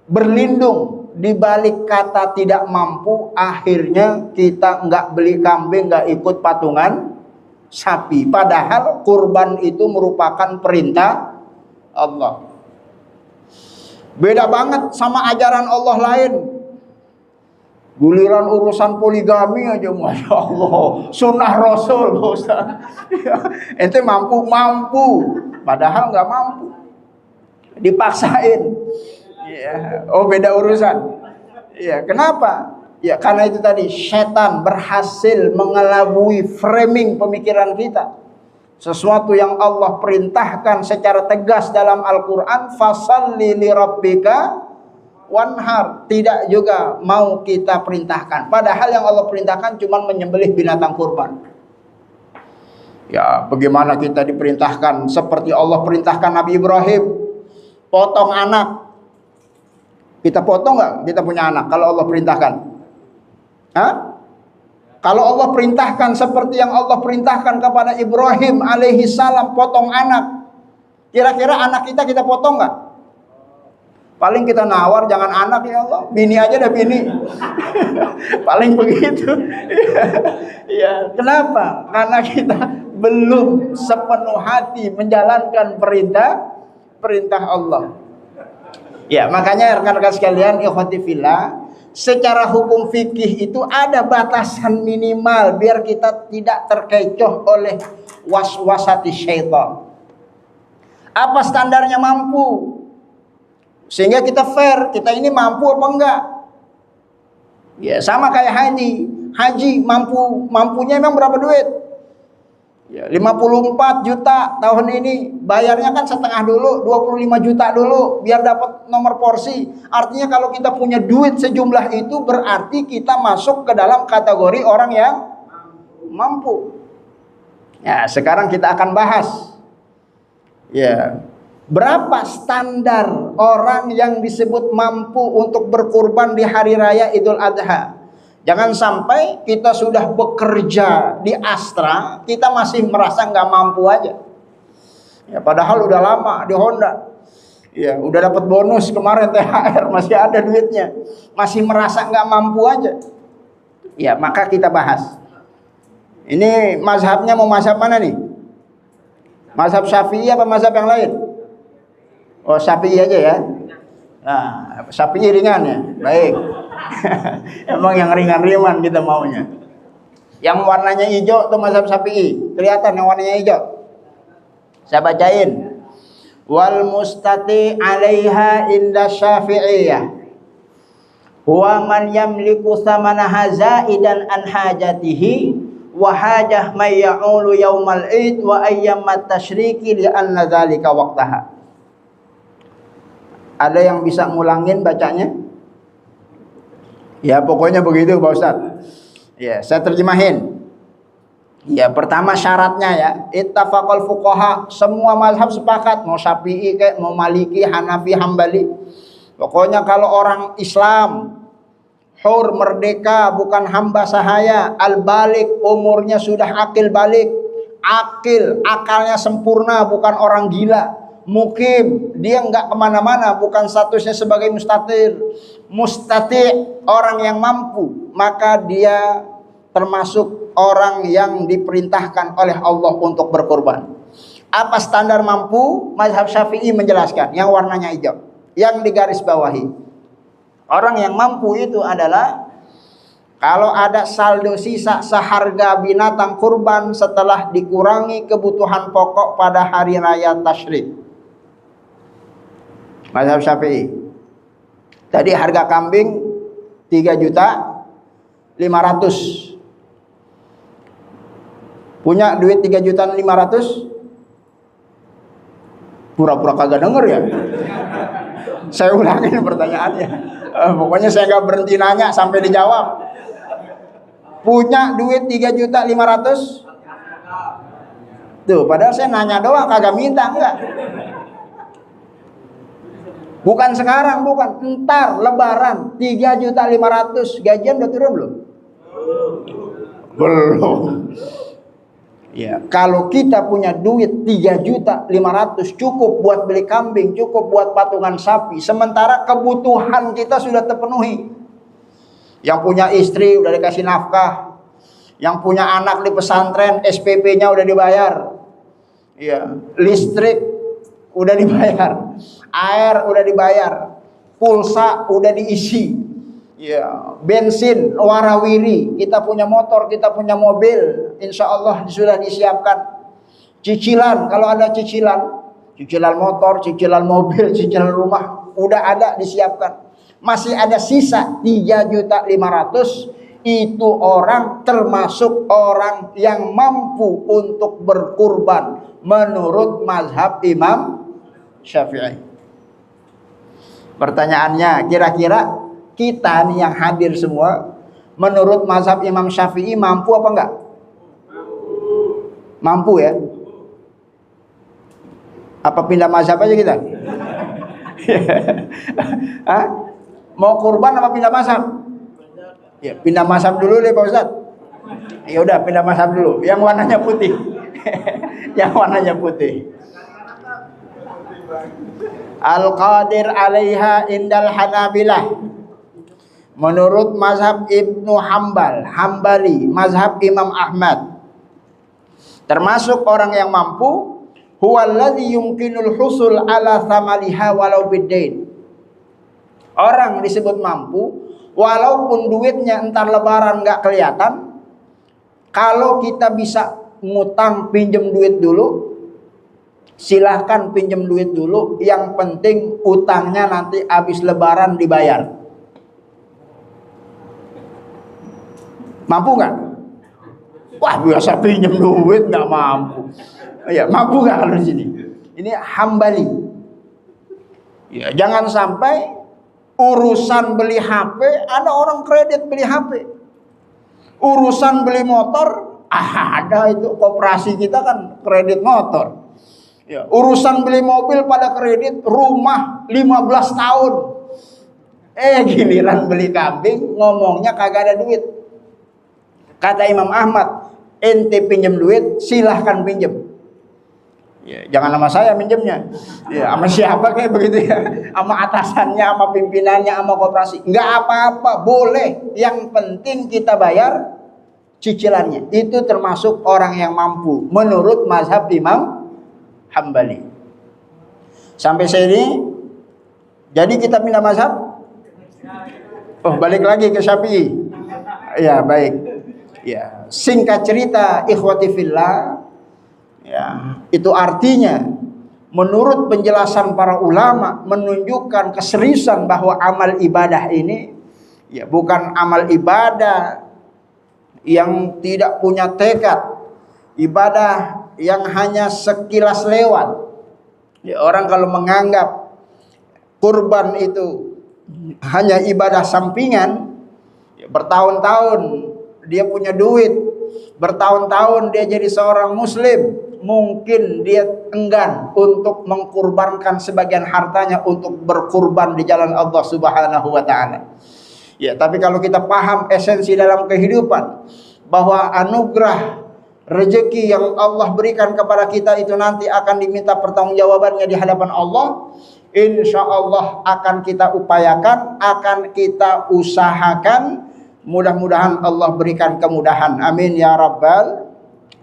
Speaker 1: berlindung di balik kata tidak mampu, akhirnya kita nggak beli kambing, nggak ikut patungan sapi. Padahal kurban itu merupakan perintah Allah. Beda banget sama ajaran Allah lain. Guliran urusan poligami aja, Masya Allah, sunnah Rasul, Ustaz. Ente mampu, padahal nggak mampu, dipaksain. Ya. Oh beda urusan. Ya, kenapa? Ya karena itu tadi, setan berhasil mengelabui framing pemikiran kita. Sesuatu yang Allah perintahkan secara tegas dalam Al-Quran, fasalli li rabbika wanhar, tidak juga mau kita perintahkan. Padahal yang Allah perintahkan cuma menyembelih binatang kurban. Ya bagaimana kita diperintahkan seperti Allah perintahkan Nabi Ibrahim, potong anak. Kita potong nggak kita punya anak kalau Allah perintahkan? Hah? Kalau Allah perintahkan seperti yang Allah perintahkan kepada Ibrahim alaihi salam, potong anak, kira-kira anak kita potong nggak? Paling kita nawar, jangan anak ya Allah, bini aja dah bini. Paling begitu. Ya, kenapa? Karena kita belum sepenuh hati menjalankan perintah Allah. Ya, makanya rekan-rekan sekalian, ikhwati fillah, secara hukum fikih itu ada batasan minimal biar kita tidak terkecoh oleh waswasati syaitan. Apa standarnya mampu? Sehingga kita fair, kita ini mampu apa enggak? Ya sama kayak haji mampunya memang berapa duit? Ya 54 juta tahun ini, bayarnya kan setengah dulu, 25 juta dulu biar dapat nomor porsi. Artinya kalau kita punya duit sejumlah itu berarti kita masuk ke dalam kategori orang yang mampu. Ya, sekarang kita akan bahas. Ya. Berapa standar orang yang disebut mampu untuk berkurban di hari raya Idul Adha? Jangan sampai kita sudah bekerja di Astra, kita masih merasa nggak mampu aja. Ya, padahal udah lama di Honda. Ya, udah dapat bonus kemarin THR, masih ada duitnya, masih merasa nggak mampu aja. Ya, maka kita bahas. Ini mazhabnya mau mazhab mana nih? Mazhab Syafi'i apa mazhab yang lain? Oh Syafi'i aja ya. Nah, Syafi'i ringan ya. Baik. Emang yang ringan-ringan kita maunya. Yang warnanya hijau itu mazhab Syafi'i. Kelihatan yang warnanya hijau. Saya bacain. Wal mustati 'alaiha inda Syafi'iyah. Huwa man yamliku thamanaha zaidan an hajatihi wa hajah may ya'ulu yaumal 'id wa ayyammat tasyriki li anna dzalika waqtaha. Ada yang bisa ngulangin bacanya? Ya pokoknya begitu Pak Ustadz. Ya, saya terjemahin. Ya, pertama syaratnya ya, ittafaqal fuqaha, semua mazhab sepakat, mau Syafi'i kayak mau Maliki, Hanafi, Hambali. Pokoknya kalau orang Islam hur merdeka, bukan hamba sahaya, al-balik, umurnya sudah akil balik, akil, akalnya sempurna, bukan orang gila, mukim, dia nggak kemana-mana, bukan statusnya sebagai mustatir, mustati, orang yang mampu, maka dia termasuk orang yang diperintahkan oleh Allah untuk berkorban. Apa standar mampu? Mazhab Syafi'i menjelaskan, yang warnanya hijau, yang digaris bawahi. Orang yang mampu itu adalah kalau ada saldo sisa seharga binatang kurban setelah dikurangi kebutuhan pokok pada hari raya tasyrik. Mazhab Syafi'i. Tadi harga kambing 3.500.000. Punya duit 3.500.000, pura-pura kagak denger ya. Saya ulangin pertanyaannya. Pokoknya saya nggak berhenti nanya sampai dijawab. Punya duit 3.500.000. Tuh, padahal saya nanya doang, kagak minta, enggak. Bukan sekarang, bukan. Entar lebaran 3.500.000, gajian udah turun belum? Belum. Ya, kalau kita punya duit 3.500.000 cukup buat beli kambing, cukup buat patungan sapi, sementara kebutuhan kita sudah terpenuhi. Yang punya istri udah dikasih nafkah, yang punya anak di pesantren SPP-nya udah dibayar, ya, listrik udah dibayar, air udah dibayar, pulsa udah diisi, ya, bensin warawiri, kita punya motor, kita punya mobil, insya Allah sudah disiapkan. Cicilan, kalau ada cicilan motor, cicilan mobil, cicilan rumah, udah ada disiapkan. Masih ada sisa 3.500.000, itu orang termasuk orang yang mampu untuk berkurban menurut mazhab Imam Syafi'i. Pertanyaannya, kira-kira kita nih yang hadir semua, menurut mazhab Imam Syafi'i mampu apa enggak? Mampu ya? Apa pindah mazhab aja kita? Hah? Mau kurban apa pindah mazhab? Ya, pindah mazhab dulu deh Pak Ustaz. Ya udah, pindah mazhab dulu. Yang warnanya putih. Yang warnanya putih. Al-qadir 'alaiha indal Hanabilah. Menurut mazhab Ibnu Hambali, mazhab Imam Ahmad, termasuk orang yang mampu, huwallazi yumkinul husul ala thamaliha walau biddain. Orang disebut mampu walaupun duitnya entar lebaran nggak kelihatan. Kalau kita bisa ngutang pinjem duit dulu, silahkan pinjem duit dulu, yang penting utangnya nanti habis lebaran dibayar. Mampu nggak? Wah, biasa pinjem duit nggak mampu. Ya, mampu nggak kalau di sini? Ini Hambali. Ya, jangan sampai urusan beli HP, ada orang kredit beli HP. Urusan beli motor, ada itu koperasi kita kan kredit motor. Ya, urusan beli mobil pada kredit, rumah 15 tahun. Giliran beli kambing ngomongnya kagak ada duit. Kata Imam Ahmad, ente pinjem duit, silahkan pinjem. Ya, jangan sama saya minjemnya. Ya, sama siapa kayak begitu ya? Sama atasannya, sama pimpinannya, sama koperasi. Enggak apa-apa, boleh. Yang penting kita bayar cicilannya. Itu termasuk orang yang mampu menurut mazhab Imam Hambali. Sampai sini, jadi kita pindah mazhab? Oh, balik lagi ke Syafi'i. Ya, baik. Ya, singkat cerita, ikhwati fillah, ya, itu artinya menurut penjelasan para ulama menunjukkan keseriusan bahwa amal ibadah ini ya bukan amal ibadah yang tidak punya tekad, ibadah yang hanya sekilas lewat. Ya, orang kalau menganggap kurban itu hanya ibadah sampingan, ya, bertahun-tahun dia punya duit, bertahun-tahun dia jadi seorang muslim, mungkin dia enggan untuk mengkurbankan sebagian hartanya untuk berkurban di jalan Allah Subhanahu wa taala. Ya, tapi kalau kita paham esensi dalam kehidupan bahwa anugerah rezeki yang Allah berikan kepada kita itu nanti akan diminta pertanggungjawabannya di hadapan Allah, insya Allah akan kita upayakan, akan kita usahakan. Mudah-mudahan Allah berikan kemudahan. Amin ya rabbal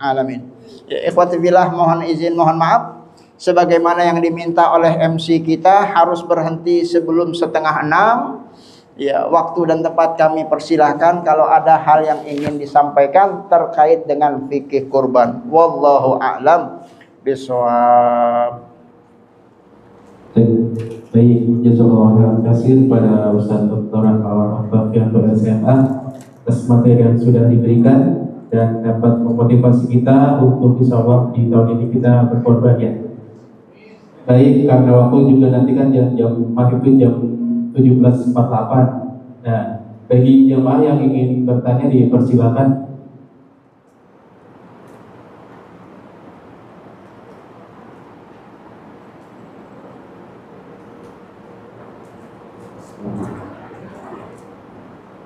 Speaker 1: alamin. Ya, ikhwati billah, mohon izin, mohon maaf. Sebagaimana yang diminta oleh MC kita, harus berhenti sebelum 5:30. Ya, waktu dan tempat kami persilahkan. Kalau ada hal yang ingin disampaikan terkait dengan fikih kurban, wallahu a'lam bishawab.
Speaker 2: Baik, jazakallahu khairan kepada Ustaz Dr. Al-Bafian SMA atas materi yang sudah diberikan dan dapat memotivasi kita untuk insyaallah di tahun ini kita berkorban ya. Baik, karena waktu juga nanti kan jam maghrib jam 17.48. Nah, bagi jemaah yang ingin bertanya dipersilakan.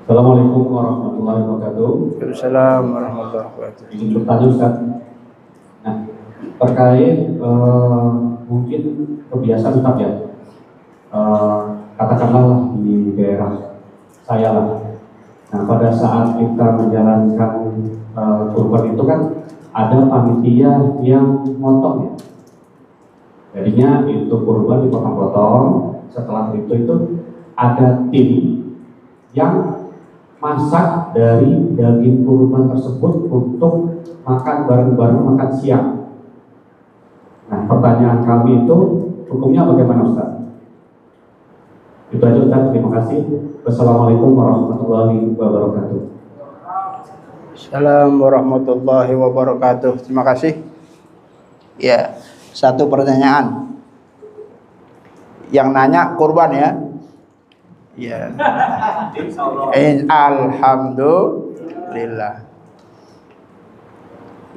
Speaker 2: Assalamualaikum warahmatullahi wabarakatuh.
Speaker 1: Waalaikumsalam warahmatullahi wabarakatuh.
Speaker 2: Izin bertanya Ustaz. Nah, terkait mungkin kebiasaan Ustaz ya, katakanlah di daerah saya lah. Nah, pada saat kita menjalankan kurban itu kan ada panitia yang motong ya. Jadinya itu kurban dipotong-potong. Setelah itu ada tim yang masak dari daging kurban tersebut untuk makan bareng-bareng makan siang. Nah, pertanyaan kami itu hukumnya bagaimana Ustaz? Itu aja Ustaz, terima kasih. Wassalamualaikum warahmatullahi wabarakatuh.
Speaker 1: Assalamualaikum warahmatullahi wabarakatuh. Terima kasih. Ya, satu pertanyaan. Yang nanya kurban ya. Ya. Alhamdulillah.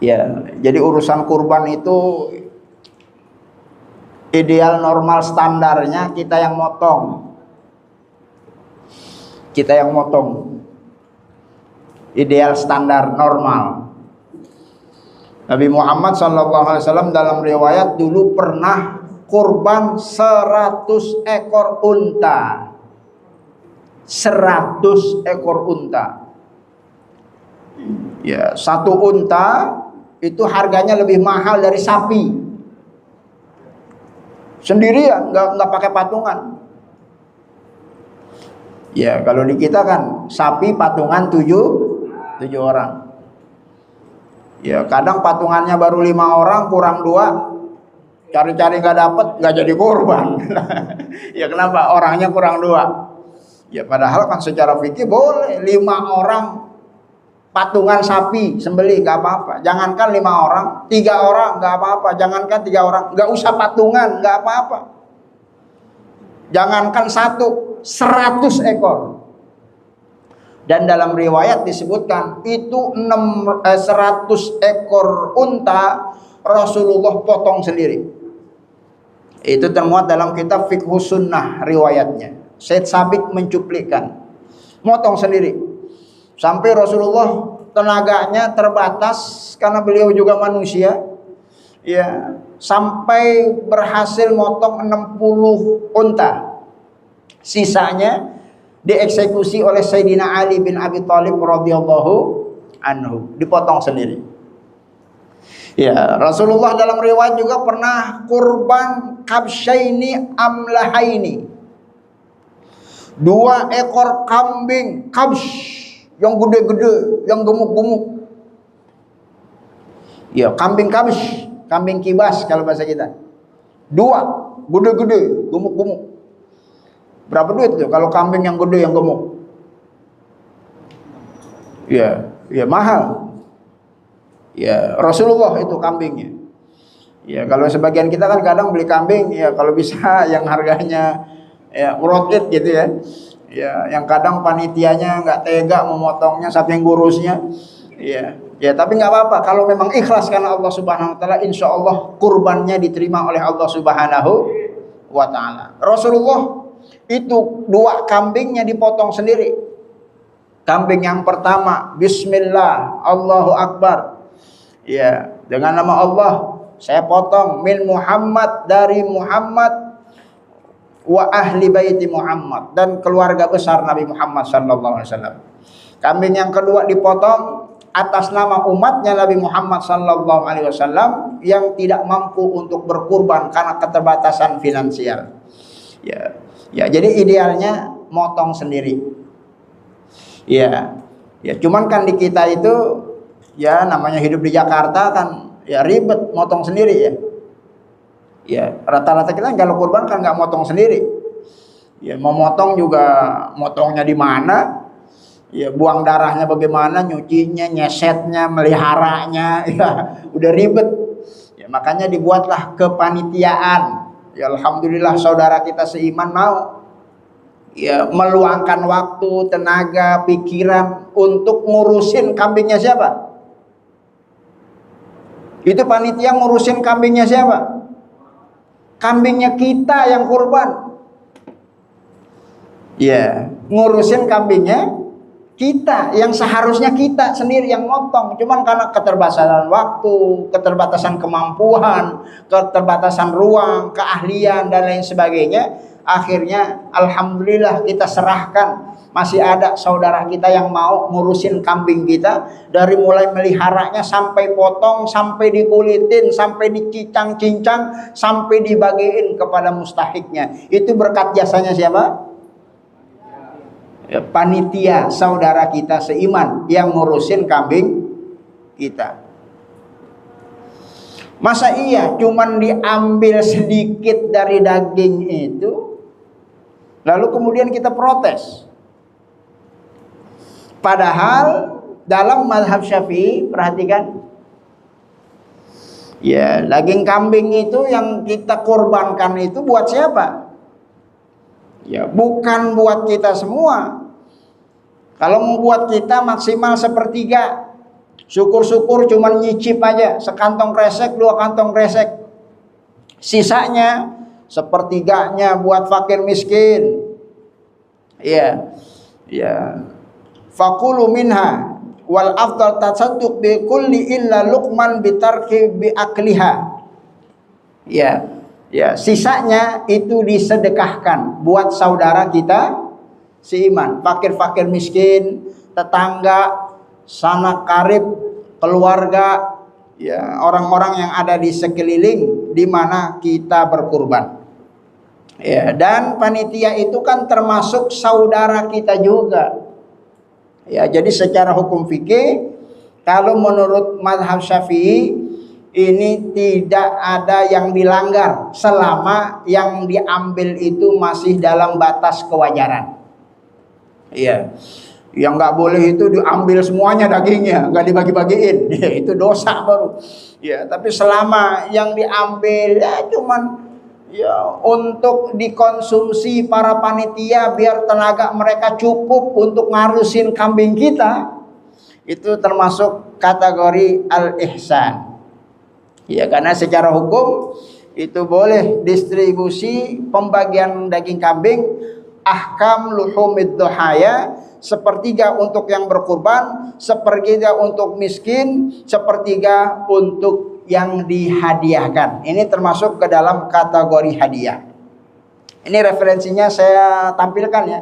Speaker 1: Ya, jadi urusan kurban itu ideal normal standarnya kita yang motong. Kita yang motong. Ideal standar normal. Nabi Muhammad SAW dalam riwayat dulu pernah kurban 100 ekor unta. 100 ekor unta. Ya, satu unta itu harganya lebih mahal dari sapi. Sendirian, nggak pakai patungan. Ya, kalau di kita kan sapi patungan 7 orang. Ya, kadang patungannya baru 5 orang, kurang 2. Cari-cari nggak dapet, nggak jadi kurban. Ya kenapa? Orangnya kurang 2. Ya padahal kan secara fikih boleh 5 orang patungan sapi sembelih nggak apa-apa. Jangankan 5 orang, 3 orang nggak apa-apa. Jangankan 3 orang, nggak usah patungan nggak apa-apa. Jangankan 100 ekor. Dan dalam riwayat disebutkan itu 100 ekor unta Rasulullah potong sendiri. Itu termuat dalam kitab Fiqhus Sunnah riwayatnya. Said Sabik mencuplikan, motong sendiri. Sampai Rasulullah tenaganya terbatas karena beliau juga manusia. Ya, sampai berhasil motong 60 unta. Sisanya dieksekusi oleh Sayyidina Ali bin Abi Thalib radhiyallahu anhu, dipotong sendiri. Ya, Rasulullah dalam riwayat juga pernah kurban kabsyaini amlahaini. 2 ekor kambing kabsh yang gede-gede, yang gemuk-gemuk. Ya, kambing kabsh, kambing kibas kalau bahasa kita. 2 gede-gede, gemuk-gemuk. Berapa duit tuh kalau kambing yang gede yang gemuk? Ya, ya mahal. Ya, Rasulullah itu kambingnya. Ya, kalau sebagian kita kan kadang beli kambing ya kalau bisa yang harganya ya worth it gitu ya. Ya, yang kadang panitianya nggak tega memotongnya, saking ngurusnya. Ya, ya tapi nggak apa-apa kalau memang ikhlas karena Allah Subhanahu Wa Taala, insya Allah kurbannya diterima oleh Allah Subhanahu Wa Taala. Rasulullah itu 2 kambingnya dipotong sendiri. Kambing yang pertama, Bismillah, Allahu Akbar. Ya, dengan nama Allah saya potong, min Muhammad, dari Muhammad, wa ahli baiti Muhammad, dan keluarga besar Nabi Muhammad sallallahu alaihi wasallam. Kambing yang kedua dipotong atas nama umatnya Nabi Muhammad sallallahu alaihi wasallam yang tidak mampu untuk berkurban karena keterbatasan finansial. Ya. Ya, jadi idealnya motong sendiri. Ya. Ya, cuman kan di kita itu ya namanya hidup di Jakarta kan ya ribet motong sendiri ya. Ya, rata-rata kita kalau kurban kan nggak motong sendiri. Ya, mau motong juga motongnya di mana? Ya, buang darahnya bagaimana, nyucinya, nyesetnya, meliharanya, ya udah ribet. Ya, makanya dibuatlah kepanitiaan. Ya, alhamdulillah saudara kita seiman mau ya meluangkan waktu, tenaga, pikiran untuk ngurusin kambingnya siapa? Itu panitia ngurusin kambingnya siapa? Kambingnya kita yang kurban. Ya, ngurusin kambingnya kita yang seharusnya kita sendiri yang motong. Cuman karena keterbatasan waktu, keterbatasan kemampuan, keterbatasan ruang, keahlian dan lain sebagainya, akhirnya alhamdulillah kita serahkan. Masih ada saudara kita yang mau ngurusin kambing kita, dari mulai meliharanya sampai potong, sampai dikulitin, sampai dicincang-cincang, sampai dibagiin kepada mustahiknya. Itu berkat jasanya siapa? Ya, panitia saudara kita seiman yang ngurusin kambing kita. Masa iya cuman diambil sedikit dari daging itu lalu kemudian kita protes? Padahal dalam mazhab Syafi'i, perhatikan, ya daging kambing itu yang kita kurbankan itu buat siapa? Ya bukan buat kita semua. Kalau membuat kita maksimal sepertiga, syukur-syukur cuman nyicip aja, sekantong kresek, 2 kantong kresek. Sisanya sepertiganya buat fakir miskin. Ya, ya. Fakulu minha wal afdal tasadduq bi kulli illa luqman bitarki bi akliha. Ya, ya. Sisanya itu disedekahkan buat saudara kita seiman, fakir-fakir miskin, tetangga, sanak karib, keluarga, ya orang-orang yang ada di sekeliling di mana kita berkurban. Ya, dan panitia itu kan termasuk saudara kita juga. Ya, jadi secara hukum fikih kalau menurut mazhab Syafi'i ini tidak ada yang dilanggar selama yang diambil itu masih dalam batas kewajaran. Iya, yang nggak boleh itu diambil semuanya dagingnya, nggak dibagi-bagiin, ya, itu dosa baru. Ya, tapi selama yang diambil ya cuman ya untuk dikonsumsi para panitia biar tenaga mereka cukup untuk ngarusin kambing kita, itu termasuk kategori al-ihsan. Ya, karena secara hukum itu boleh distribusi pembagian daging kambing. Ahkam luhumid dhuhaya, sepertiga untuk yang berkurban, sepertiga untuk miskin, sepertiga untuk yang dihadiahkan. Ini termasuk ke dalam kategori hadiah. Ini referensinya saya tampilkan ya.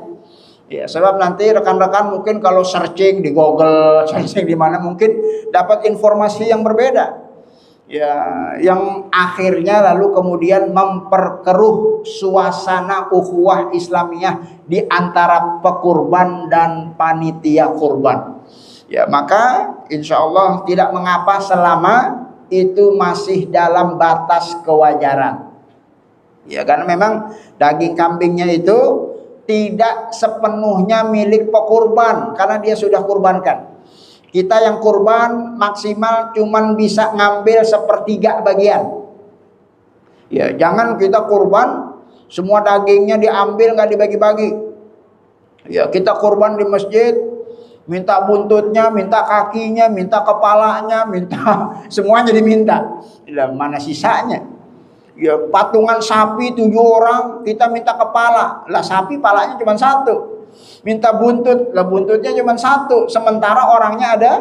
Speaker 1: Ya, sebab nanti rekan-rekan mungkin kalau searching di Google, searching di mana mungkin dapat informasi yang berbeda. Ya, yang akhirnya lalu kemudian memperkeruh suasana ukhuwah Islamiyah di antara pekurban dan panitia kurban. Ya, maka insya Allah tidak mengapa selama itu masih dalam batas kewajaran. Ya, karena memang daging kambingnya itu tidak sepenuhnya milik pekurban karena dia sudah kurbankan. Kita yang kurban maksimal cuman bisa ngambil sepertiga bagian. Ya, jangan kita kurban semua dagingnya diambil nggak dibagi-bagi. Ya, kita kurban di masjid, minta buntutnya, minta kakinya, minta kepalanya, minta semuanya diminta. Lah mana sisanya? Ya, patungan sapi 7 orang, kita minta kepala. Lah sapi palanya cuma 1. Minta buntut, lah buntutnya cuma 1, sementara orangnya ada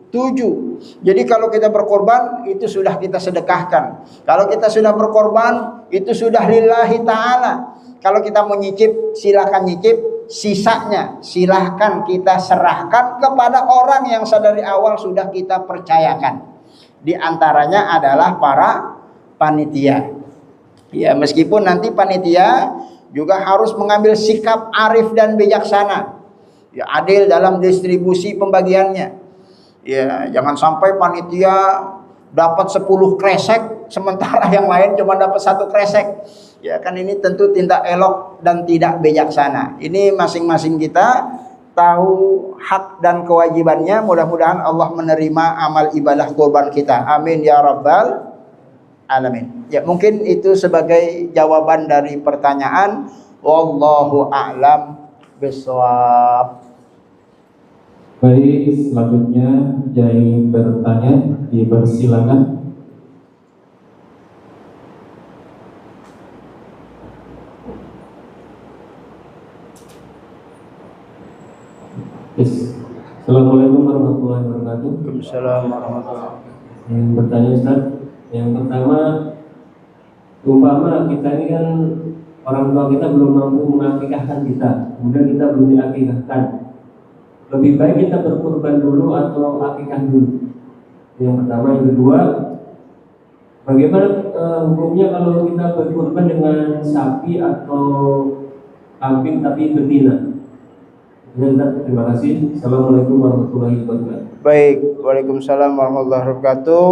Speaker 1: 7. Jadi kalau kita berkorban itu sudah kita sedekahkan. Kalau kita sudah berkorban itu sudah lillahi ta'ala. Kalau kita mau nyicip, silakan nyicip. Sisanya silahkan kita serahkan kepada orang yang sedari awal sudah kita percayakan. Di antaranya adalah para panitia. Ya, meskipun nanti panitia juga harus mengambil sikap arif dan bijaksana. Ya, adil dalam distribusi pembagiannya. Ya, jangan sampai panitia dapat 10 kresek sementara yang lain cuma dapat 1 kresek. Ya kan, ini tentu tidak elok dan tidak bijaksana. Ini masing-masing kita tahu hak dan kewajibannya. Mudah-mudahan Allah menerima amal ibadah kurban kita. Amin ya rabbal alamin. Ya, mungkin itu sebagai jawaban dari pertanyaan. Wallahu a'lam bishawab.
Speaker 2: Baik, selanjutnya Jai bertanya, dipersilakan. Yes. Assalamualaikum warahmatullahi wabarakatuh.
Speaker 1: Waalaikumsalam warahmatullahi wabarakatuh.
Speaker 2: Yang bertanya Ustaz, yang pertama, umpama kita ini kan orang tua kita belum mampu mengakikahkan kita, kemudian kita belum diakikahkan. Lebih baik kita berkurban dulu atau akikah dulu? Yang pertama. Yang kedua, bagaimana hukumnya kalau kita berkurban dengan sapi atau kambing tapi betina? Terima kasih. Assalamualaikum warahmatullahi wabarakatuh.
Speaker 1: Baik, waalaikumsalam warahmatullahi wabarakatuh.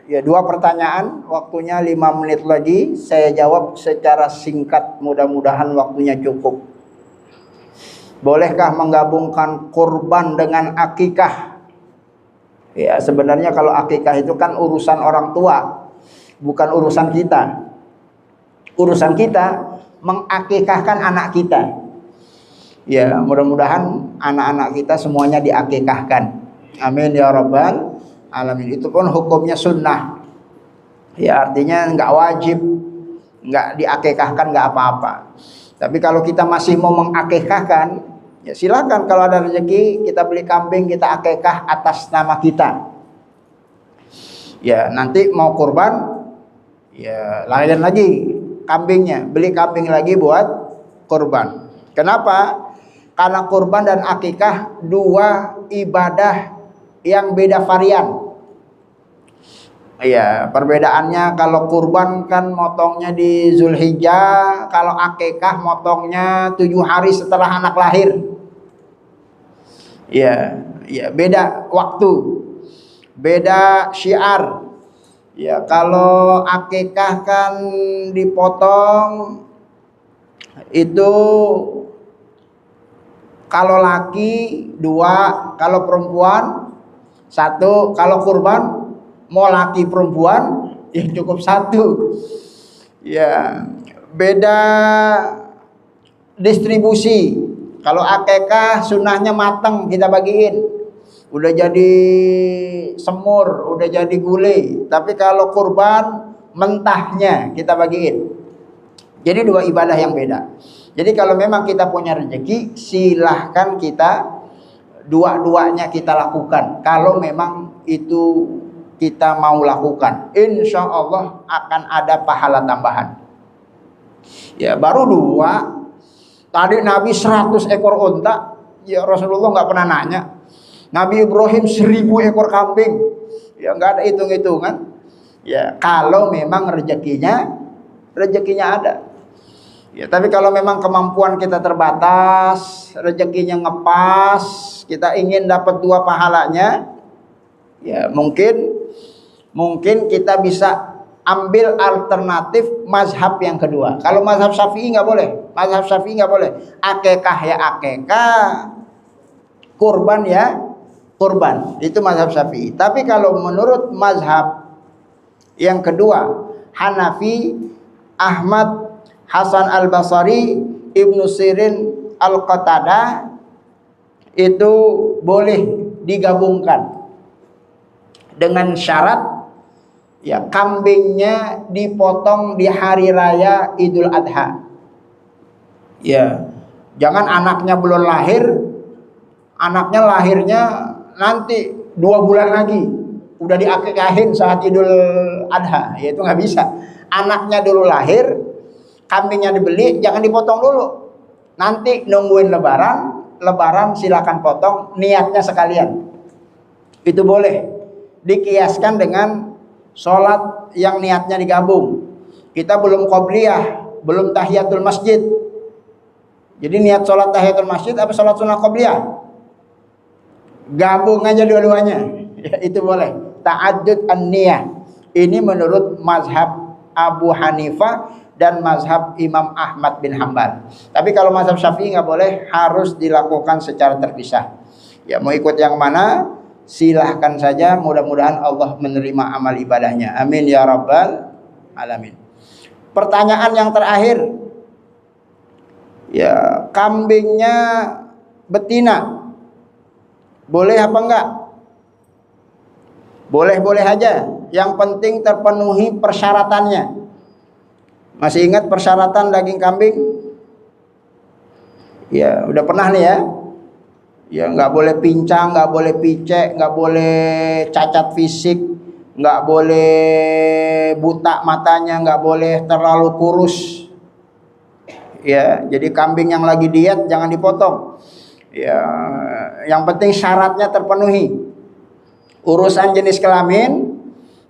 Speaker 1: Ya, 2 pertanyaan, waktunya 5 menit lagi. Saya jawab secara singkat, mudah-mudahan waktunya cukup. Bolehkah menggabungkan kurban dengan akikah? Ya, sebenarnya kalau akikah itu kan urusan orang tua, bukan urusan kita. Urusan kita mengakikahkan anak kita. Ya, mudah-mudahan anak-anak kita semuanya diakikahkan. Amin ya rabbal alamin. Itu pun hukumnya sunnah. Ya, artinya nggak wajib, nggak diakikahkan, nggak apa-apa. Tapi kalau kita masih mau mengakikahkan, ya silakan. Kalau ada rezeki kita beli kambing, kita akikah atas nama kita. Ya, nanti mau kurban, ya lain lagi kambingnya, beli kambing lagi buat kurban. Kenapa? Karena kurban dan akikah 2 ibadah yang beda varian. Ya, perbedaannya kalau kurban kan motongnya di Zulhijjah, kalau akikah motongnya 7 hari setelah anak lahir. Ya, beda waktu, beda syiar. Ya, kalau akikah kan dipotong itu kalau laki 2, kalau perempuan 1. Kalau kurban mau laki perempuan ya cukup 1. Ya, beda distribusi. Kalau akikah sunnahnya matang kita bagiin, udah jadi semur, udah jadi gulai. Tapi kalau kurban mentahnya kita bagiin. Jadi 2 ibadah yang beda. Jadi kalau memang kita punya rezeki, silahkan kita dua-duanya kita lakukan. Kalau memang itu kita mau lakukan, insya Allah akan ada pahala tambahan. Ya, baru 2. Tadi Nabi 100 ekor unta, ya Rasulullah nggak pernah nanya. Nabi Ibrahim 1000 ekor kambing, ya nggak ada hitung-hitungan. Ya, kalau memang rezekinya ada. Ya, tapi kalau memang kemampuan kita terbatas, rezekinya ngepas, kita ingin dapat 2 pahalanya, ya mungkin kita bisa ambil alternatif mazhab yang kedua. Kalau mazhab Syafi'i nggak boleh, akikah ya akikah, kurban ya kurban, itu mazhab Syafi'i. Tapi kalau menurut mazhab yang kedua, Hanafi, Ahmad, Hasan al-Basri, Ibnu Sirin, Al-Qatadah itu boleh digabungkan dengan syarat ya kambingnya dipotong di hari raya Idul Adha. Ya, jangan anaknya belum lahir, anaknya lahirnya nanti 2 bulan lagi udah diakikahin saat Idul Adha, ya itu nggak bisa. Anaknya dulu lahir, kambingnya dibeli, jangan dipotong dulu. Nanti nungguin lebaran silakan potong, niatnya sekalian. Itu boleh. Dikiaskan dengan sholat yang niatnya digabung. Kita belum qobliyah, belum tahiyatul masjid. Jadi niat sholat tahiyatul masjid apa sholat sunnah qobliyah? Gabung aja dua-duanya. Ya, itu boleh. Ta'addud an-niyah. Ini menurut mazhab Abu Hanifah dan mazhab Imam Ahmad bin Hambal. Tapi kalau mazhab Syafi'i nggak boleh, harus dilakukan secara terpisah. Ya, mau ikut yang mana silahkan saja, mudah-mudahan Allah menerima amal ibadahnya. Amin ya rabbal alamin. Pertanyaan yang terakhir, ya kambingnya betina boleh apa enggak? Boleh-boleh aja, yang penting terpenuhi persyaratannya. Masih ingat persyaratan daging kambing? Ya udah pernah nih ya. Ya nggak boleh pincang, nggak boleh picek, nggak boleh cacat fisik, nggak boleh buta matanya, nggak boleh terlalu kurus. Ya, jadi kambing yang lagi diet jangan dipotong. Ya, yang penting syaratnya terpenuhi. Urusan jenis kelamin,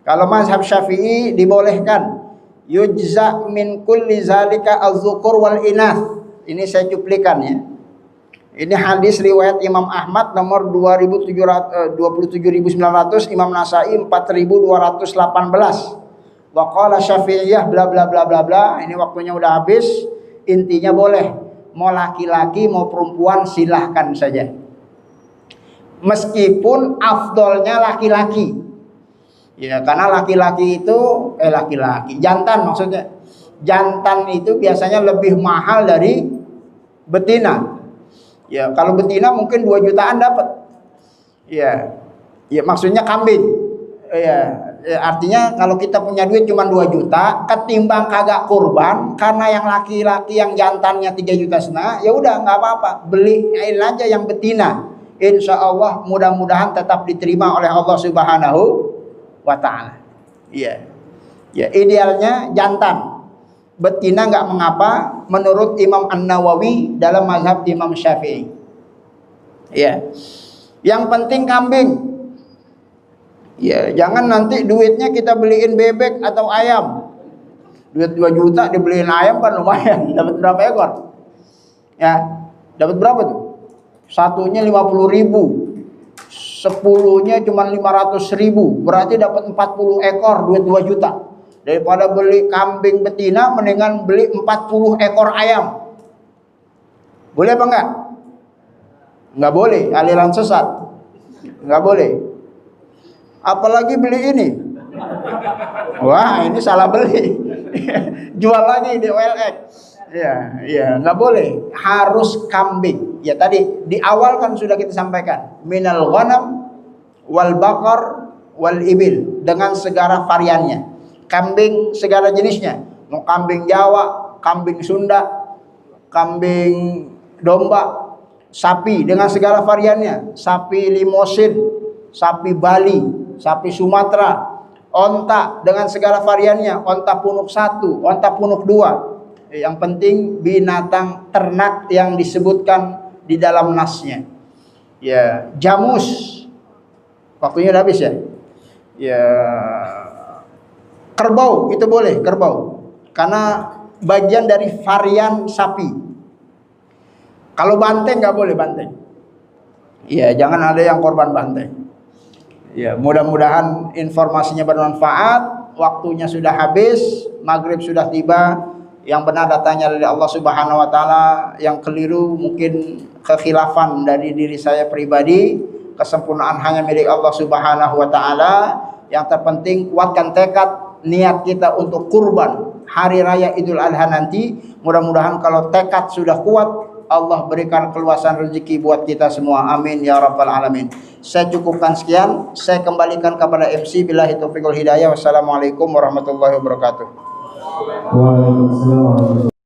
Speaker 1: kalau mazhab Syafi'i dibolehkan. Yujza min kulli zalika az-zukur wal inath. Ini saya cuplikan ya. Ini hadis riwayat Imam Ahmad nomor 27.900, Imam Nasai 4.218. Wa qala Syafi'iyah bla bla bla bla bla. Ini waktunya udah habis. Intinya boleh, mau laki-laki mau perempuan silahkan saja. Meskipun afdolnya laki-laki. Ya, karena laki-laki itu jantan maksudnya. Jantan itu biasanya lebih mahal dari betina. Ya, kalau betina mungkin 2 jutaan dapat. Ya. Ya, maksudnya kambing. Ya, artinya kalau kita punya duit cuma 2 juta, ketimbang kagak kurban karena yang laki-laki yang jantannya 3,5 juta, ya udah nggak apa-apa, beliin aja yang betina. Insya Allah mudah-mudahan tetap diterima oleh Allah Subhanahu wa Ta'ala. Iya. Ya, idealnya jantan. Betina nggak mengapa menurut Imam An-Nawawi dalam mazhab Imam Syafi'i. Ya. Yang penting kambing. Ya, jangan nanti duitnya kita beliin bebek atau ayam. Duit 2 juta dibeliin ayam kan lumayan, dapat berapa ekor? Ya, dapat berapa tuh? Satunya 50.000, 10-nya cuma 500.000, berarti dapat 40 ekor, duit 2 juta. Daripada beli kambing betina, mendingan beli 40 ekor ayam. Boleh apa enggak? Enggak boleh, aliran sesat. Enggak boleh. Apalagi beli ini. Wah, ini salah beli. Jual lagi di OLX. Ya, nggak boleh. Harus kambing. Ya tadi di awal kan sudah kita sampaikan. Minal ghanam wal baqar wal ibil, dengan segala variannya. Kambing segala jenisnya. Mau kambing Jawa, kambing Sunda, kambing domba, sapi dengan segala variannya. Sapi limosin, sapi Bali, sapi Sumatera, onta dengan segala variannya, onta punuk 1, onta punuk 2. Yang penting binatang ternak yang disebutkan di dalam nasnya. Ya, jamus. Waktunya udah habis ya. Ya, kerbau itu boleh, kerbau. Karena bagian dari varian sapi. Kalau banteng nggak boleh, banteng. Ya, jangan ada yang korban banteng. Ya, mudah-mudahan informasinya bermanfaat. Waktunya sudah habis, maghrib sudah tiba. Yang benar datangnya dari Allah Subhanahu wa Ta'ala, yang keliru mungkin kekhilafan dari diri saya pribadi. Kesempurnaan hanya milik Allah Subhanahu wa Ta'ala. Yang terpenting kuatkan tekad niat kita untuk kurban hari raya Idul Adha nanti. Mudah-mudahan kalau tekad sudah kuat, Allah berikan keluasan rezeki buat kita semua. Amin ya rabbal alamin. Saya cukupkan sekian. Saya kembalikan kepada MC. Billahi taufiq wal hidayah. Wassalamualaikum warahmatullahi wabarakatuh.
Speaker 2: Waalaikumsalam warahmatullahi wabarakatuh.